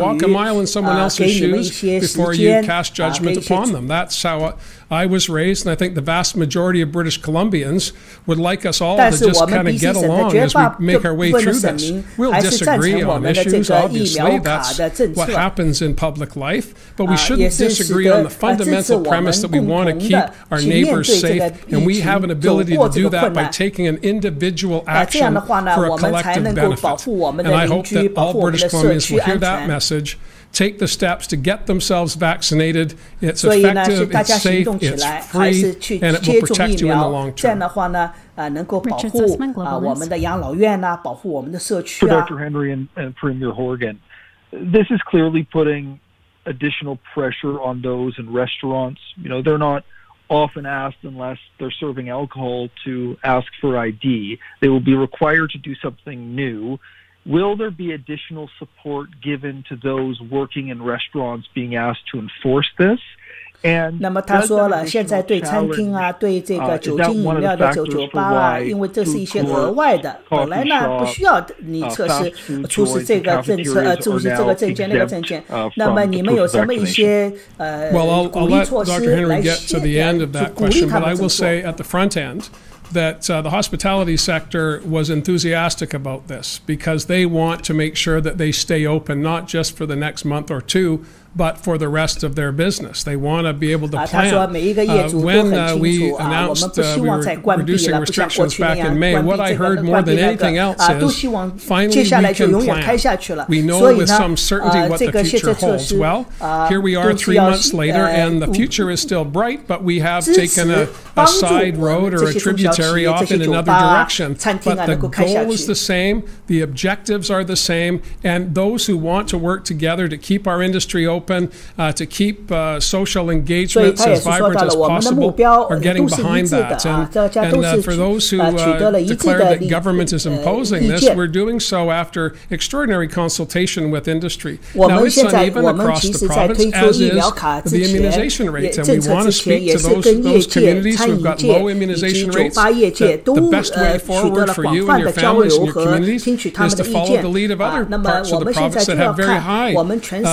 Walk a mile in someone else's shoes before you cast judgment upon them. That's how I was raised, and I think the vast majority of British Columbians would like us all to just kind of get along as we make our way through this. We'll disagree on issues, obviously. That's what happens in public life. But we shouldn't disagree on the fundamental premise that we want to keep our neighbors safe, and we have an ability to do that by taking an individual action for a collective benefit. And I hope that all British Columbians will hear that message, take the steps to get themselves vaccinated. It's effective, it's safe, it's free, and it will protect you in the long term. For Dr. Henry and Premier Horgan, this is clearly putting additional pressure on those in restaurants. They're not often asked, unless they're serving alcohol, to ask for ID. They will be required to do something new. Will there be additional support given to those working in restaurants being asked to enforce this? 那么他说了，现在对餐厅啊，对这个酒精饮料的酒吧啊，因为这是一些额外的，本来呢不需要你测试出示这个政策，出示这个证件那个证件。那么你们有什么一些鼓励措施来鼓励他们这么做？ that the hospitality sector was enthusiastic about this because they want to make sure that they stay open, not just for the next month or two, but for the rest of their business. They want to be able to plan. When we announced we were reducing restrictions back in May, what I heard more than anything else is finally we can plan. We know with some certainty what the future holds. Well, here we are 3 months later, and the future is still bright, but we have taken a side road or a tributary off in another direction. But the goal is the same, the objectives are the same, and those who want to work together to keep our industry open, to keep social engagements as vibrant as possible, are getting behind that. And for those who declare that government is imposing this, we're doing so after extraordinary consultation with industry. Now, it's uneven across the province, as is the immunization rates, and we want to speak to those communities who've got low immunization rates. The best way forward for you and your families and your communities is to follow the lead of other parts of the province that have very high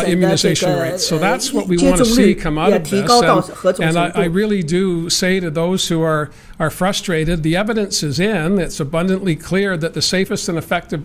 immunization rates. So that's what we want to see come out of this. And I really do say to those who are frustrated, the evidence is in. It's abundantly clear that the safest and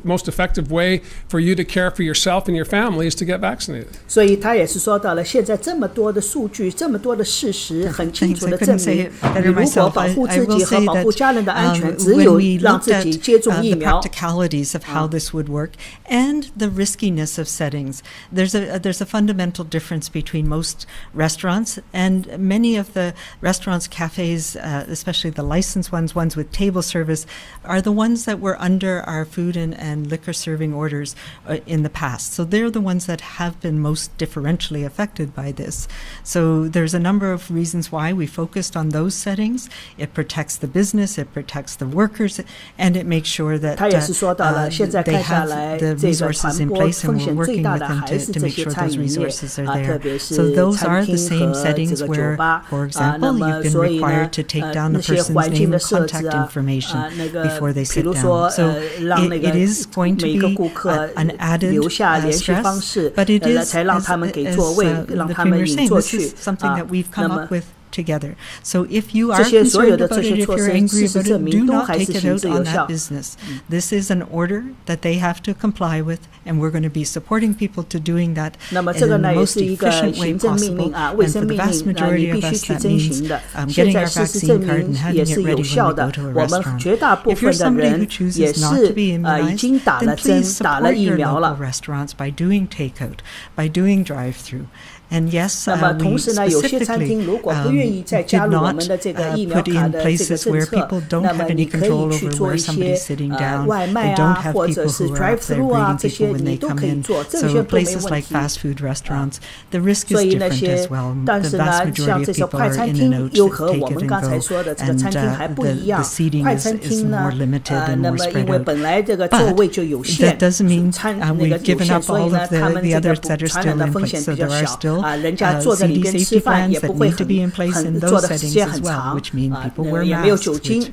most effective way for you to care for yourself and your family is to get vaccinated. 所以他也是说到了，现在这么多的数据，这么多的事实，很清楚的证明，你如何保护自己和保护家人的安全，只有让自己接种疫苗。 The practicalities of how this would work and the riskiness of settings. There's a fundamental difference between most restaurants and many of the restaurants, cafes, especially the licensed ones with table service, are the ones that were under our food and liquor serving orders in the past. So they're the ones that have been most differentially affected by this. So there's a number of reasons why we focused on those settings. It protects the business, it protects the workers, and it makes sure that they have the resources in place, and we're working with them to make sure those resources are there. So those are the same settings where, for example, you've been required to take down the person's name and contact information before they sit down. So it is going to be an added stress, but it is, as the Premier is saying, this is something that we've come up with together. So if you are concerned about it, if you're angry about it, do not take it out on that business. This is an order that they have to comply with, and we're going to be supporting people to doing that in the most efficient way possible. And for the vast majority of us, that means getting our vaccine card and having it ready when we go to a restaurant. If you're somebody who chooses not to be immunized, then please support your local restaurants by doing takeout, by doing drive-through. And yes, we specifically did not put in places where people don't have any control over where somebody's sitting down. They don't have people who are up there greeting people when they come in. So places like fast food restaurants, the risk is different as well. The vast majority of people are in and out, take it and go. And the seating is more limited and more spread out. But that doesn't mean we've given up all of the others that are still in place. So there are still 人家坐在里边吃饭也不会很坐的时间很长，也没有酒精。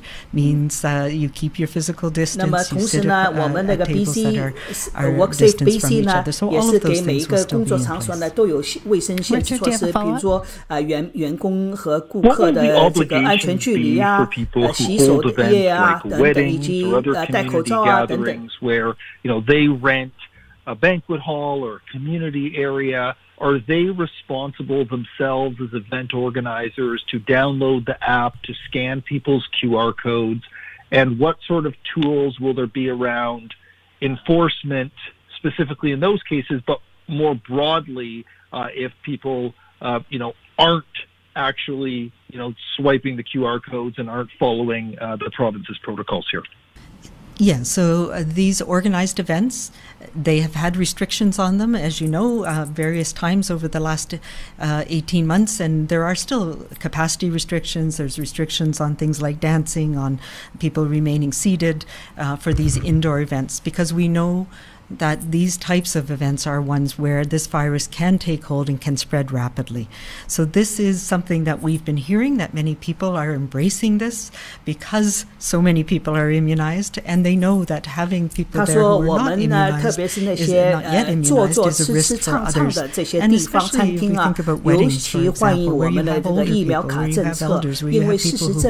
那么同时呢，我们那个 BC WorkSafe BC 呢，也是给每一个工作场所呢都有卫生限制措施，比如说员工和顾客的这个安全距离啊，洗手液啊等等，以及戴口罩啊等等。Where they rent a banquet hall or a community area, are they responsible themselves as event organizers to download the app to scan people's QR codes? And what sort of tools will there be around enforcement, specifically in those cases, but more broadly, if people, aren't actually, swiping the QR codes and aren't following the province's protocols here? Yeah, so these organized events, they have had restrictions on them, as you know, various times over the last 18 months, and there are still capacity restrictions. There's restrictions on things like dancing, on people remaining seated for these indoor events, because we know that these types of events are ones where this virus can take hold and can spread rapidly. So this is something that we've been hearing, that many people are embracing this because so many people are immunized, and they know that having people there who are not immunized is not yet immunized is a risk for others. And especially if we think about weddings, for example, where you have older people, where you have elders, where you have people who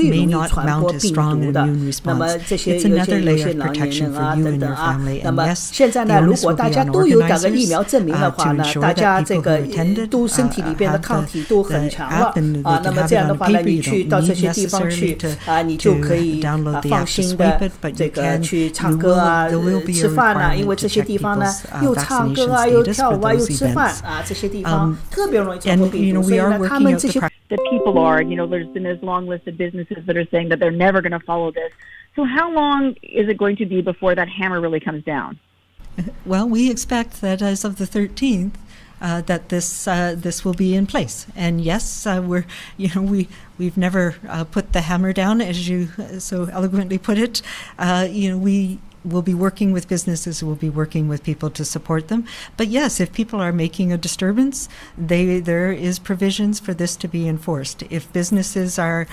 may not mount as strong an immune response. It's another layer of protection for you and your family. And yes, the onus will be on organizers to ensure that people who attended have the app and they can have it on paper. You don't need necessarily to download the app to swipe it, but you can, there will be a requirement to check people's vaccination status for those events. And, we are working out the that people are, there's been this long list of businesses that are saying that they're never going to follow this. So how long is it going to be before that hammer really comes down? Well, we expect that as of the 13th, that this will be in place. And yes, we've never put the hammer down, as you so eloquently put it. We will be working with businesses, we'll be working with people to support them. But yes, if people are making a disturbance, there is provisions for this to be enforced. If businesses are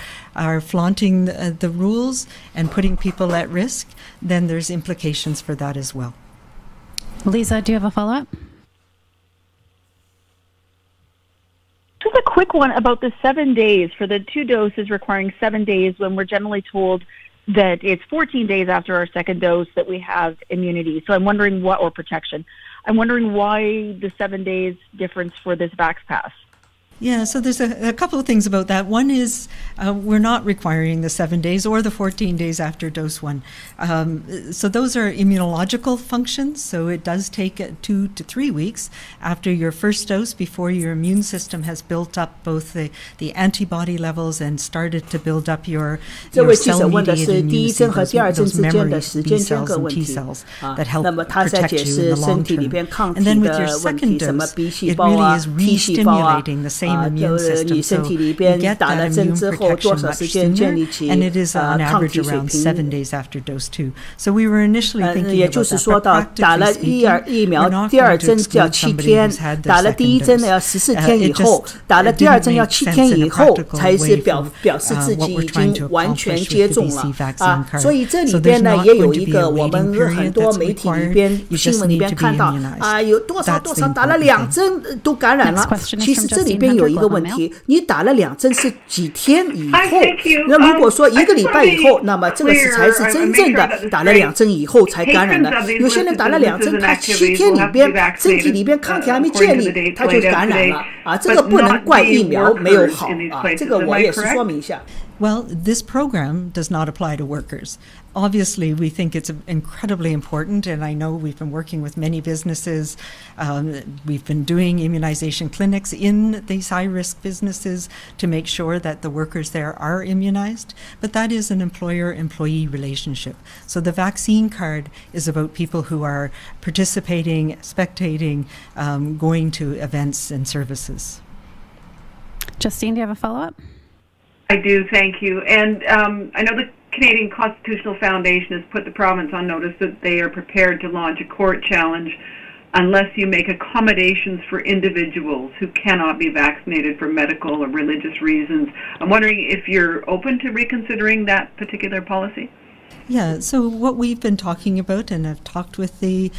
flaunting the rules and putting people at risk, then there's implications for that as well. Lisa, do you have a follow-up? Just a quick one about the 7 days for the 2 doses requiring 7 days when we're generally told that it's 14 days after our second dose that we have immunity. So I'm wondering or protection. I'm wondering why the 7 days difference for this Vax Pass. Yeah, so there's a couple of things about that. One is we're not requiring the 7 days or the 14 days after dose one. So those are immunological functions. So it does take 2 to 3 weeks after your first dose before your immune system has built up both the antibody levels and started to build up your cell-mediated immunity, those memory B cells and T cells that help protect you in the long term. And then with your second dose, it really is re-stimulating the same immune system, so you get that immune protection much sooner, and it is on average around 7 days after dose 2. So we were initially thinking about that, but practically speaking, we're not going to exclude somebody who's had their second dose. It just didn't make sense in a practical way for what we're trying to accomplish with the BC vaccine card. So there's not going to be a waiting period that's required. You just need to be immunized. That's the important thing. 有一个问题，你打了2针是几天以后？那如果说1个礼拜以后，那么这个才是真正的打了2针以后才感染的。有些人打了2针，他7天里边身体里边抗体还没建立，他就感染了啊！这个不能怪疫苗没有好啊，这个我也是说明一下。Well, this program does not apply to workers. Obviously, we think it's incredibly important, and I know we've been working with many businesses. We've been doing immunization clinics in these high-risk businesses to make sure that the workers there are immunized, but that is an employer-employee relationship. So the vaccine card is about people who are participating, spectating, going to events and services. Justine, do you have a follow-up? I do, thank you. And I know the Canadian Constitutional Foundation has put the province on notice that they are prepared to launch a court challenge unless you make accommodations for individuals who cannot be vaccinated for medical or religious reasons. I'm wondering if you're open to reconsidering that particular policy? Yeah, so what we've been talking about, and I've talked with the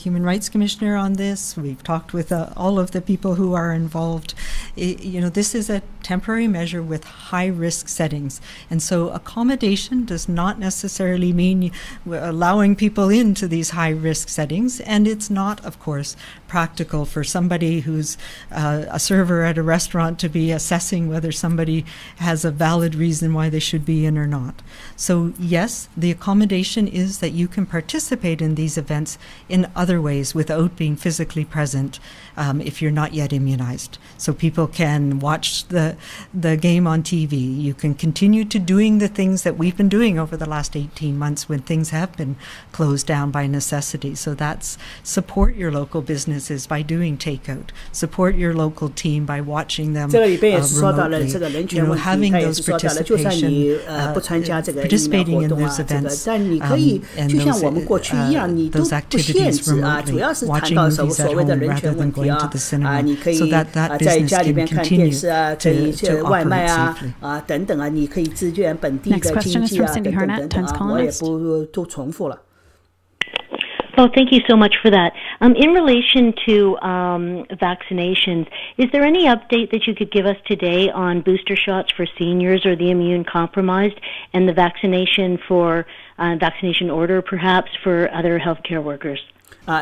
Human Rights Commissioner on this, we've talked with all of the people who are involved. This is a temporary measure with high-risk settings, and so accommodation does not necessarily mean allowing people into these high-risk settings, and it's not, of course, practical for somebody who's a server at a restaurant to be assessing whether somebody has a valid reason why they should be in or not. So yes, the accommodation is that you can participate in these events in other ways without being physically present if you're not yet immunized. So people can watch the game on TV. You can continue to doing the things that we've been doing over the last 18 months when things have been closed down by necessity. So that's support your local businesses by doing takeout, support your local team by watching them remotely, having those participation, participating in those events, and those activities remotely, watching movies at home rather than going to the cinema, so that business can continue to operate safely. Next question is from Cindy Harnett, Times columnist. Oh, thank you so much for that. In relation to vaccinations, is there any update that you could give us today on booster shots for seniors or the immune compromised, and the vaccination order perhaps for other healthcare workers?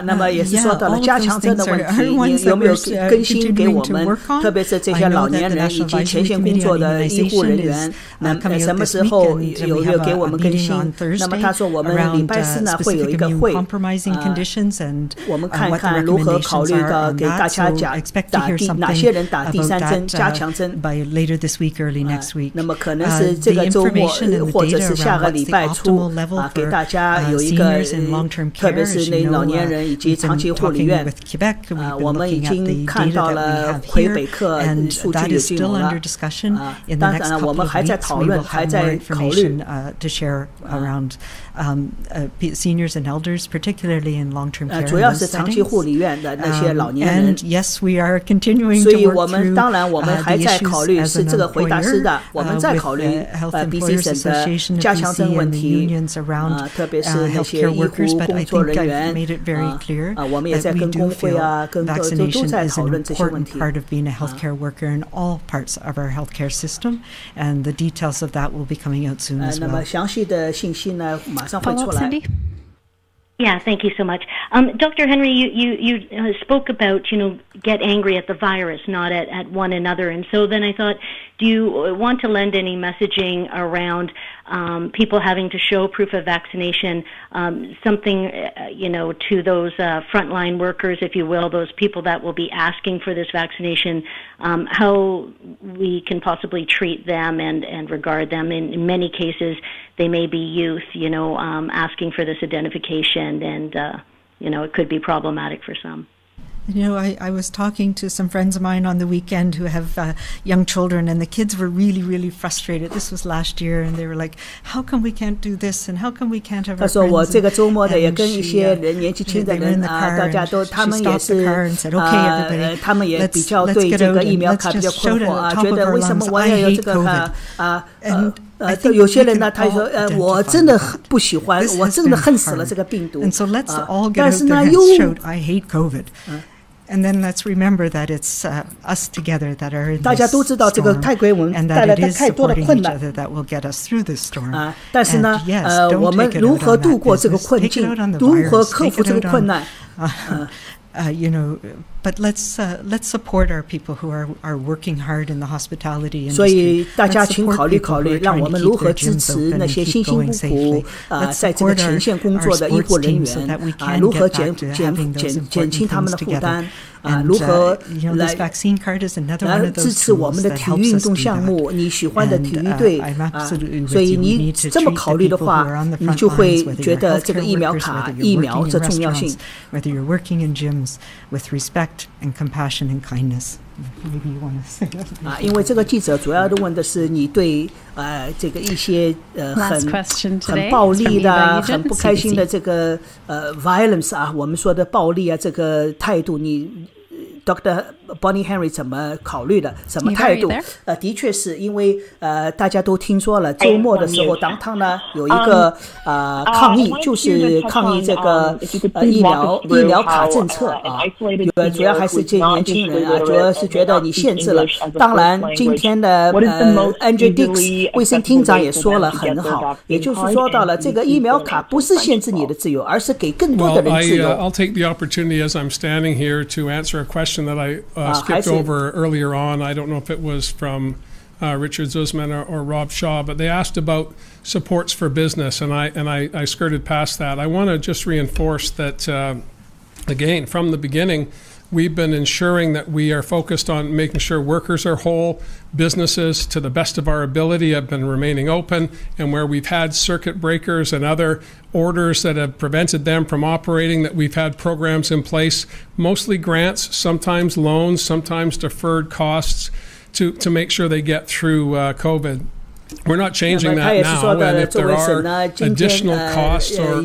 那么也是说到了加强针的问题，你有没有更新给我们？特别是这些老年人以及前线工作的医护人员，什么时候有没有给我们更新？那么他说我们礼拜四呢会有一个会，我们看看如何考虑到给大家打哪些人打第三针加强针。那么可能是这个周末或者是下个礼拜初给大家有一个，特别是那老年人。以及长期护理院，我们已经看到了魁北克数据有进入了。当然了，我们还在讨论，还在考虑。Seniors and elders, particularly in long-term care. 主要是长期护理院的那些老年人。Yes, we are continuing to work through. 所以我们当然我们还在考虑，是这个回答是的，我们在考虑BC 省的加强针问题，特别是那些医护工作人员。我们也在跟工会跟都在讨论这些问题。Part of being a healthcare worker in all parts of our healthcare system, and the details of that will be coming out soon as well. 那么详细的信息呢，马上会出来。Yeah, thank you so much. Dr. Henry, you spoke about, get angry at the virus, not at one another. And so then I thought, do you want to lend any messaging around people having to show proof of vaccination, something, to those frontline workers, if you will, those people that will be asking for this vaccination, how we can possibly treat them and regard them. In many cases, they may be youth, asking for this identification, and, it could be problematic for some. I was talking to some friends of mine on the weekend who have young children, and the kids were really, really frustrated. This was last year, and they were like, how come we can't do this, and how come we can't have our friends? 他说我这个周末的也跟一些年纪轻的人大家都他们也是他们也比较对这个疫苗卡比较困惑觉得为什么我要有这个有些人呢，他说我真的不喜欢，我真的恨死了这个病毒。但是呢，I hate COVID. And then let's remember that it's us together that are in this storm, 大家都知道这个太给我们带来太多的困难。That will get us through this storm. 但是呢，我们如何度过这个困境，如何克服这个困难？But let's support our people who are working hard in the hospitality industry. 所以大家请考虑考虑，让我们如何支持那些辛辛苦苦在这个前线工作的医护人员如何减轻他们的负担如何来支持我们的体育运动项目，你喜欢的体育队所以你这么考虑的话，你就会觉得这个疫苗卡疫苗的重要性。Whether you're working in gyms with respect respect and compassion and kindness. Maybe you want to say that. 因为这个记者主要的问的是你对这个一些很暴力的、很不开心的这个violence 我们说的暴力这个态度，你 Dr. Bonnie Henry 怎么考虑的？什么态度？的确是因为大家都听说了，周末的时候，当趟呢有一个抗议，就是抗议这个疫苗卡政策主要还是这年轻人主要是觉得你限制了。当然，今天的Andrew Dix 卫生厅长也说了很好，也就是说到了这个疫苗卡不是限制你的自由，而是给更多的人自由。I'll take the opportunity as I'm standing here to answer a question that I skipped over earlier on. I don't know if it was from Richard Zuzman or Rob Shaw, but they asked about supports for business, and I skirted past that. I want to just reinforce that, again, from the beginning, we've been ensuring that we are focused on making sure workers are whole, businesses, to the best of our ability, have been remaining open, and where we've had circuit breakers and other orders that have prevented them from operating, that we've had programs in place, mostly grants, sometimes loans, sometimes deferred costs, to make sure they get through COVID. We're not changing that now, and if there are additional costs or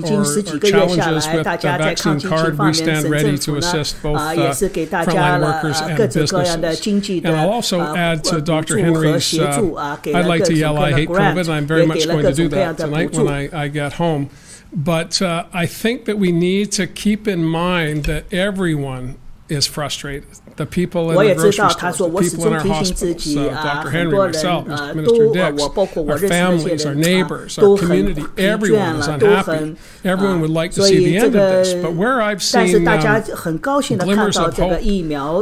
challenges with the vaccine card, we stand ready to assist both frontline workers and businesses. And I'll also add to Dr. Henry's, I'd like to yell, I hate COVID, and I'm very much going to do that tonight when I get home. But I think that we need to keep in mind that everyone is frustrated. The people in the grocery stores, the people in our hospitals, Dr. Henry, myself, Mr. Minister Dix, our families, our neighbors, our community, everyone is unhappy. Everyone would like to see the end of this. But where I've seen glimmers of hope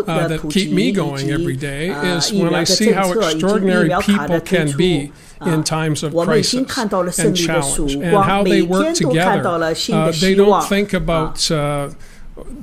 that keep me going every day is when I see how extraordinary people can be in times of crisis and challenge, and how they work together. They don't think about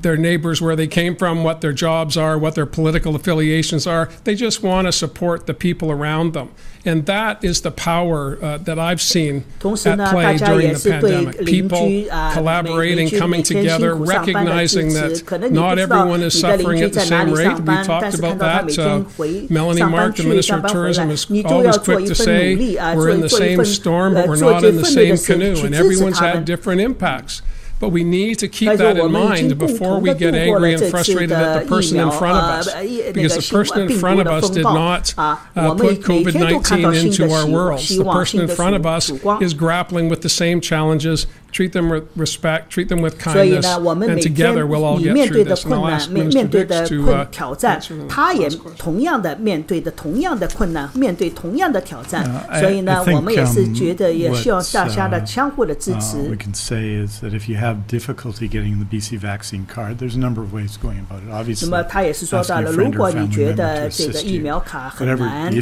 their neighbors, where they came from, what their jobs are, what their political affiliations are. They just want to support the people around them. And that is the power that I've seen at play during the pandemic. People collaborating, coming together, recognizing that not everyone is suffering at the same rate. We talked about that. Melanie Mark, the Minister of Tourism, is always quick to say, we're in the same storm, but we're not in the same canoe. And everyone's had different impacts. But we need to keep that in mind before we get angry and frustrated at the person in front of us. Because the person in front of us did not put COVID-19 into our worlds. The person in front of us is grappling with the same challenges. Treat them with respect, treat them with kindness, and together we'll all get through this. And I'll ask Minister Dix to answer those questions. 同样的面对的同样的困难，面对同样的挑战，所以呢，我们也是觉得也需要大家的相互的支持。 We can say is that if you have difficulty getting the BC vaccine card, there's a number of ways going about it. Obviously, 那么他也是说到了，如果你觉得这个疫苗卡很难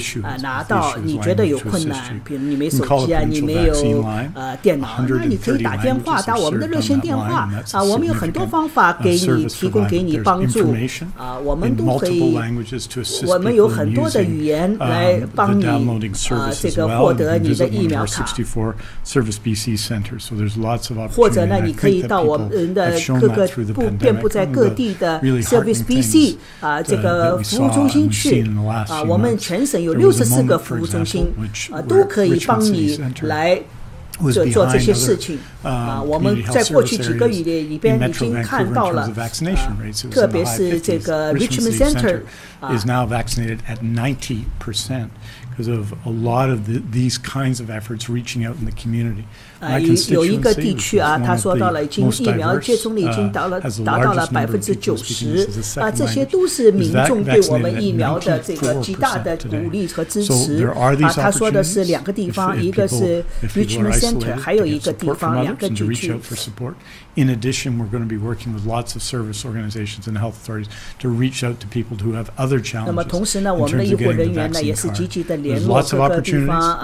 拿到，你觉得有困难，比如你没手机你没有电脑，那你可以打电话到我们的热线电话我们有很多方法给你提供给你帮助我们都可以，我们有很多的语言来帮你这个获得你的疫苗卡，或者呢，你可以到我们的各个遍布在各地的 Service BC 这个服务中心去我们全省有64个服务中心都可以帮你来做这些事情我们在过去几个月里边已经看到了特别是这个 Richmond Center is now vaccinated at 90% because of a lot of these kinds of efforts reaching out in the community. 有一个地区他说到了已经疫苗接种率已经达到了90%这些都是民众对我们疫苗的这个极大的鼓励和支持他说的是2个地方，一个是 Richmond Center， 还有一个地方2个地区。 In addition, we're going to be working with lots of service organizations and health authorities to reach out to people who have other challenges. 那么同时呢，我们的医护人员呢也是积极的联络各个地方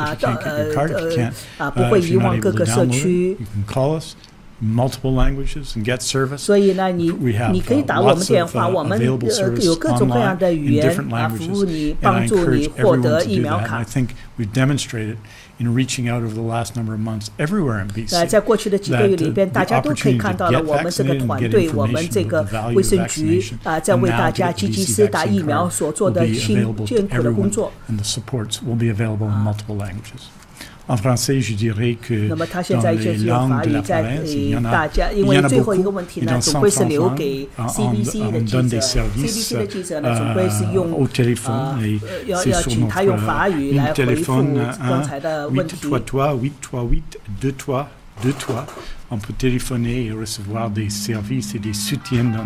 不会遗忘各个社区。multiple languages and get service. 所以呢，你可以打我们电话，我们有各种各样的语言服务你，帮助你获得疫苗卡。I think we've demonstrated in reaching out over the last number of months everywhere in BC. 在过去的几个月里边，大家都可以看到了我们这个团队，我们这个卫生局在为大家积极施打疫苗所做的辛苦的工作。And the supports will be available in multiple languages. En français, je dirais que 那么他现在就是用法语在给大家，因为最后一个问题呢，总归是留给 CBC 的记者。CBC 的记者呢，总归是用要请他用法语来回复刚才的问题。On peut téléphoner et recevoir des services et des soutiens dans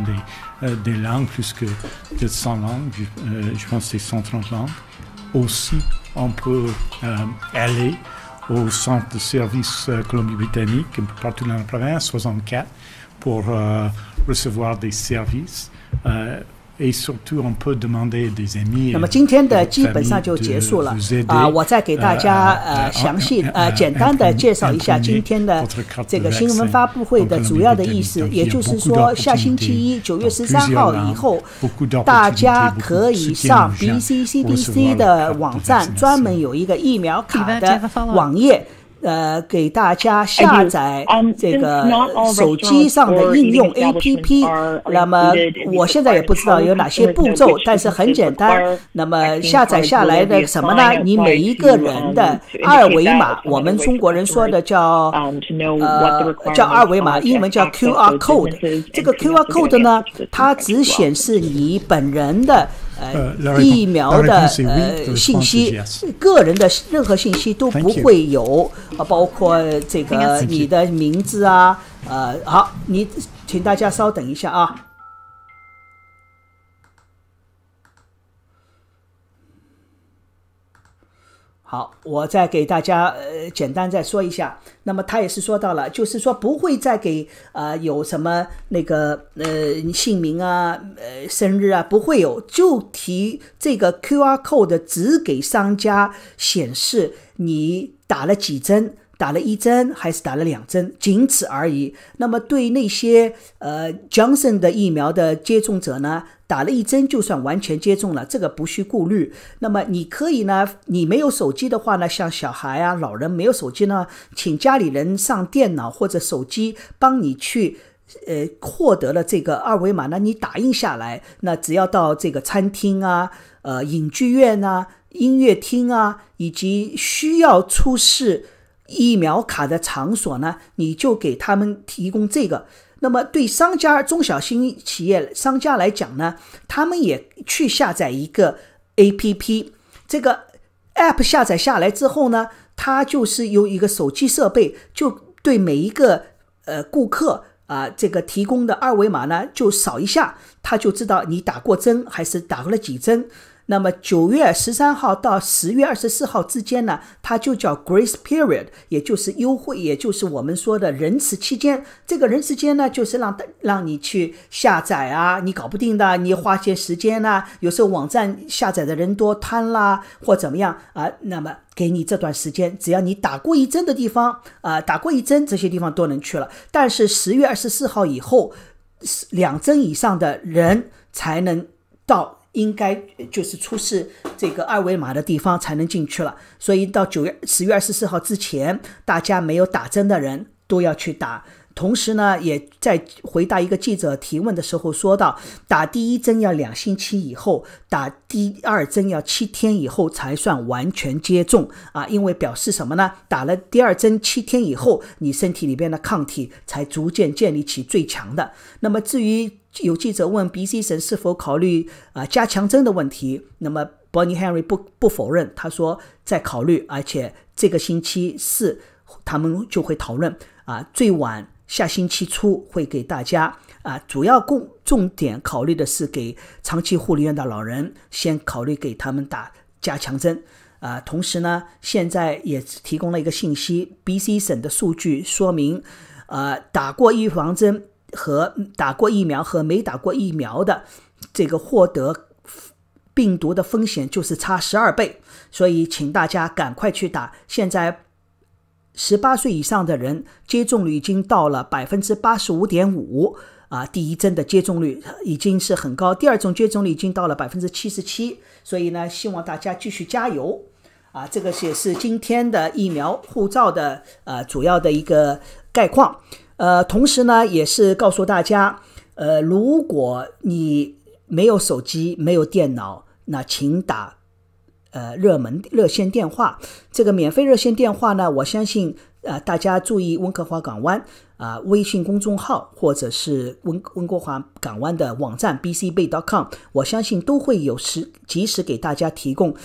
des langues, plus que 100 langues, je pense que c'est 130 langues. Aussi, on peut aller au centre de services Colombie-Britannique, un peu partout dans la province, 64, pour recevoir des services. Et surtout, on peut demander des amis. 那么今天的基本上就结束了我再给大家简单的介绍一下今天的这个新闻发布会的主要的意思，也就是说，下星期一9月13号以后，大家可以上 BC CDC 的网站，专门有一个疫苗卡的网页。给大家下载这个手机上的应用 APP。那么我现在也不知道有哪些步骤，但是很简单。那么下载下来的什么呢？你每一个人的二维码，我们中国人说的叫二维码，英文叫 QR code。这个 QR code 呢，它只显示你本人的疫苗的信息，个人的任何信息都不会有，包括这个你的名字啊，好，请大家稍等一下啊。好，我再给大家简单再说一下。那么他也是说到了，就是说不会再给有什么那个姓名啊、生日啊，不会有，就提这个 QR code 只给商家显示你打了几针。打了1针还是打了2针，仅此而已。那么对那些Johnson 的疫苗的接种者呢，打了1针就算完全接种了，这个不需顾虑。那么你可以呢，你没有手机的话呢，像小孩啊、老人没有手机呢，请家里人上电脑或者手机帮你去获得了这个二维码呢，你打印下来，那只要到这个餐厅啊、影剧院啊、音乐厅啊，以及需要出示疫苗卡的场所呢，你就给他们提供这个。那么对商家、中小型企业商家来讲呢，他们也去下载一个 APP。这个 App 下载下来之后呢，它就是有一个手机设备，就对每一个顾客这个提供的二维码呢，就扫一下，他就知道你打过针还是打过了几针。那么9月13号到10月24号之间呢，它就叫 Grace Period， 也就是优惠，也就是我们说的仁慈期间。这个仁慈期间呢，就是让你去下载啊，你搞不定的，你花些时间啊，有时候网站下载的人多贪啦，或怎么样那么给你这段时间，只要你打过1针的地方打过1针，这些地方都能去了。但是10月24号以后，2针以上的人才能到。应该就是出示这个二维码的地方才能进去了，所以到10月24号之前，大家没有打针的人都要去打。同时呢，也在回答一个记者提问的时候说到，打第1针要2星期以后，打第2针要7天以后才算完全接种因为表示什么呢？打了第2针7天以后，你身体里边的抗体才逐渐建立起最强的。那么至于有记者问 BC 省是否考虑加强针的问题，那么 Bonnie Henry 不否认，他说在考虑，而且这个星期4他们就会讨论最晚下星期初会给大家主要重点考虑的是给长期护理院的老人，先考虑给他们打加强针同时呢，现在也提供了一个信息 BC 省的数据说明打过预防针和打过疫苗和没打过疫苗的这个获得病毒的风险就是差12倍，所以请大家赶快去打。现在18岁以上的人接种率已经到了 85.5%，第一针的接种率已经是很高，第二种接种率已经到了 77%， 所以呢，希望大家继续加油。这个也是今天的疫苗护照的主要的一个概况。同时呢，也是告诉大家，如果你没有手机、没有电脑，那请打热线电话。这个免费热线电话呢，我相信大家注意温哥华港湾微信公众号或者是温哥华港湾的网站 bcbay.com， 我相信都会有及时给大家提供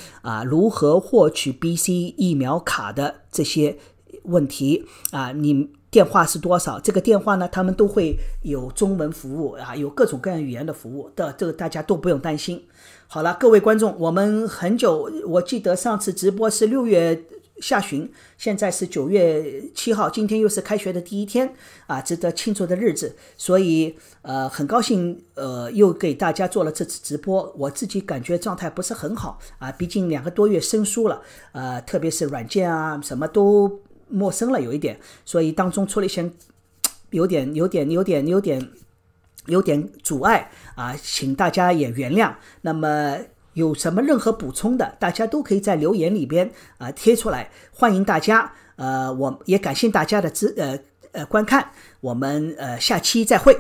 如何获取 BC 疫苗卡的这些问题你电话是多少？这个电话呢，他们都会有中文服务有各种各样语言的服务的，这个大家都不用担心。好了，各位观众，我们很久，我记得上次直播是6月下旬，现在是9月7号，今天又是开学的第一天值得庆祝的日子，所以很高兴又给大家做了这次直播。我自己感觉状态不是很好毕竟2个多月生疏了特别是软件什么都陌生了有一点，所以当中出了一些有点阻碍请大家也原谅。那么有什么任何补充的，大家都可以在留言里边贴出来，欢迎大家我也感谢大家的观看，我们下期再会。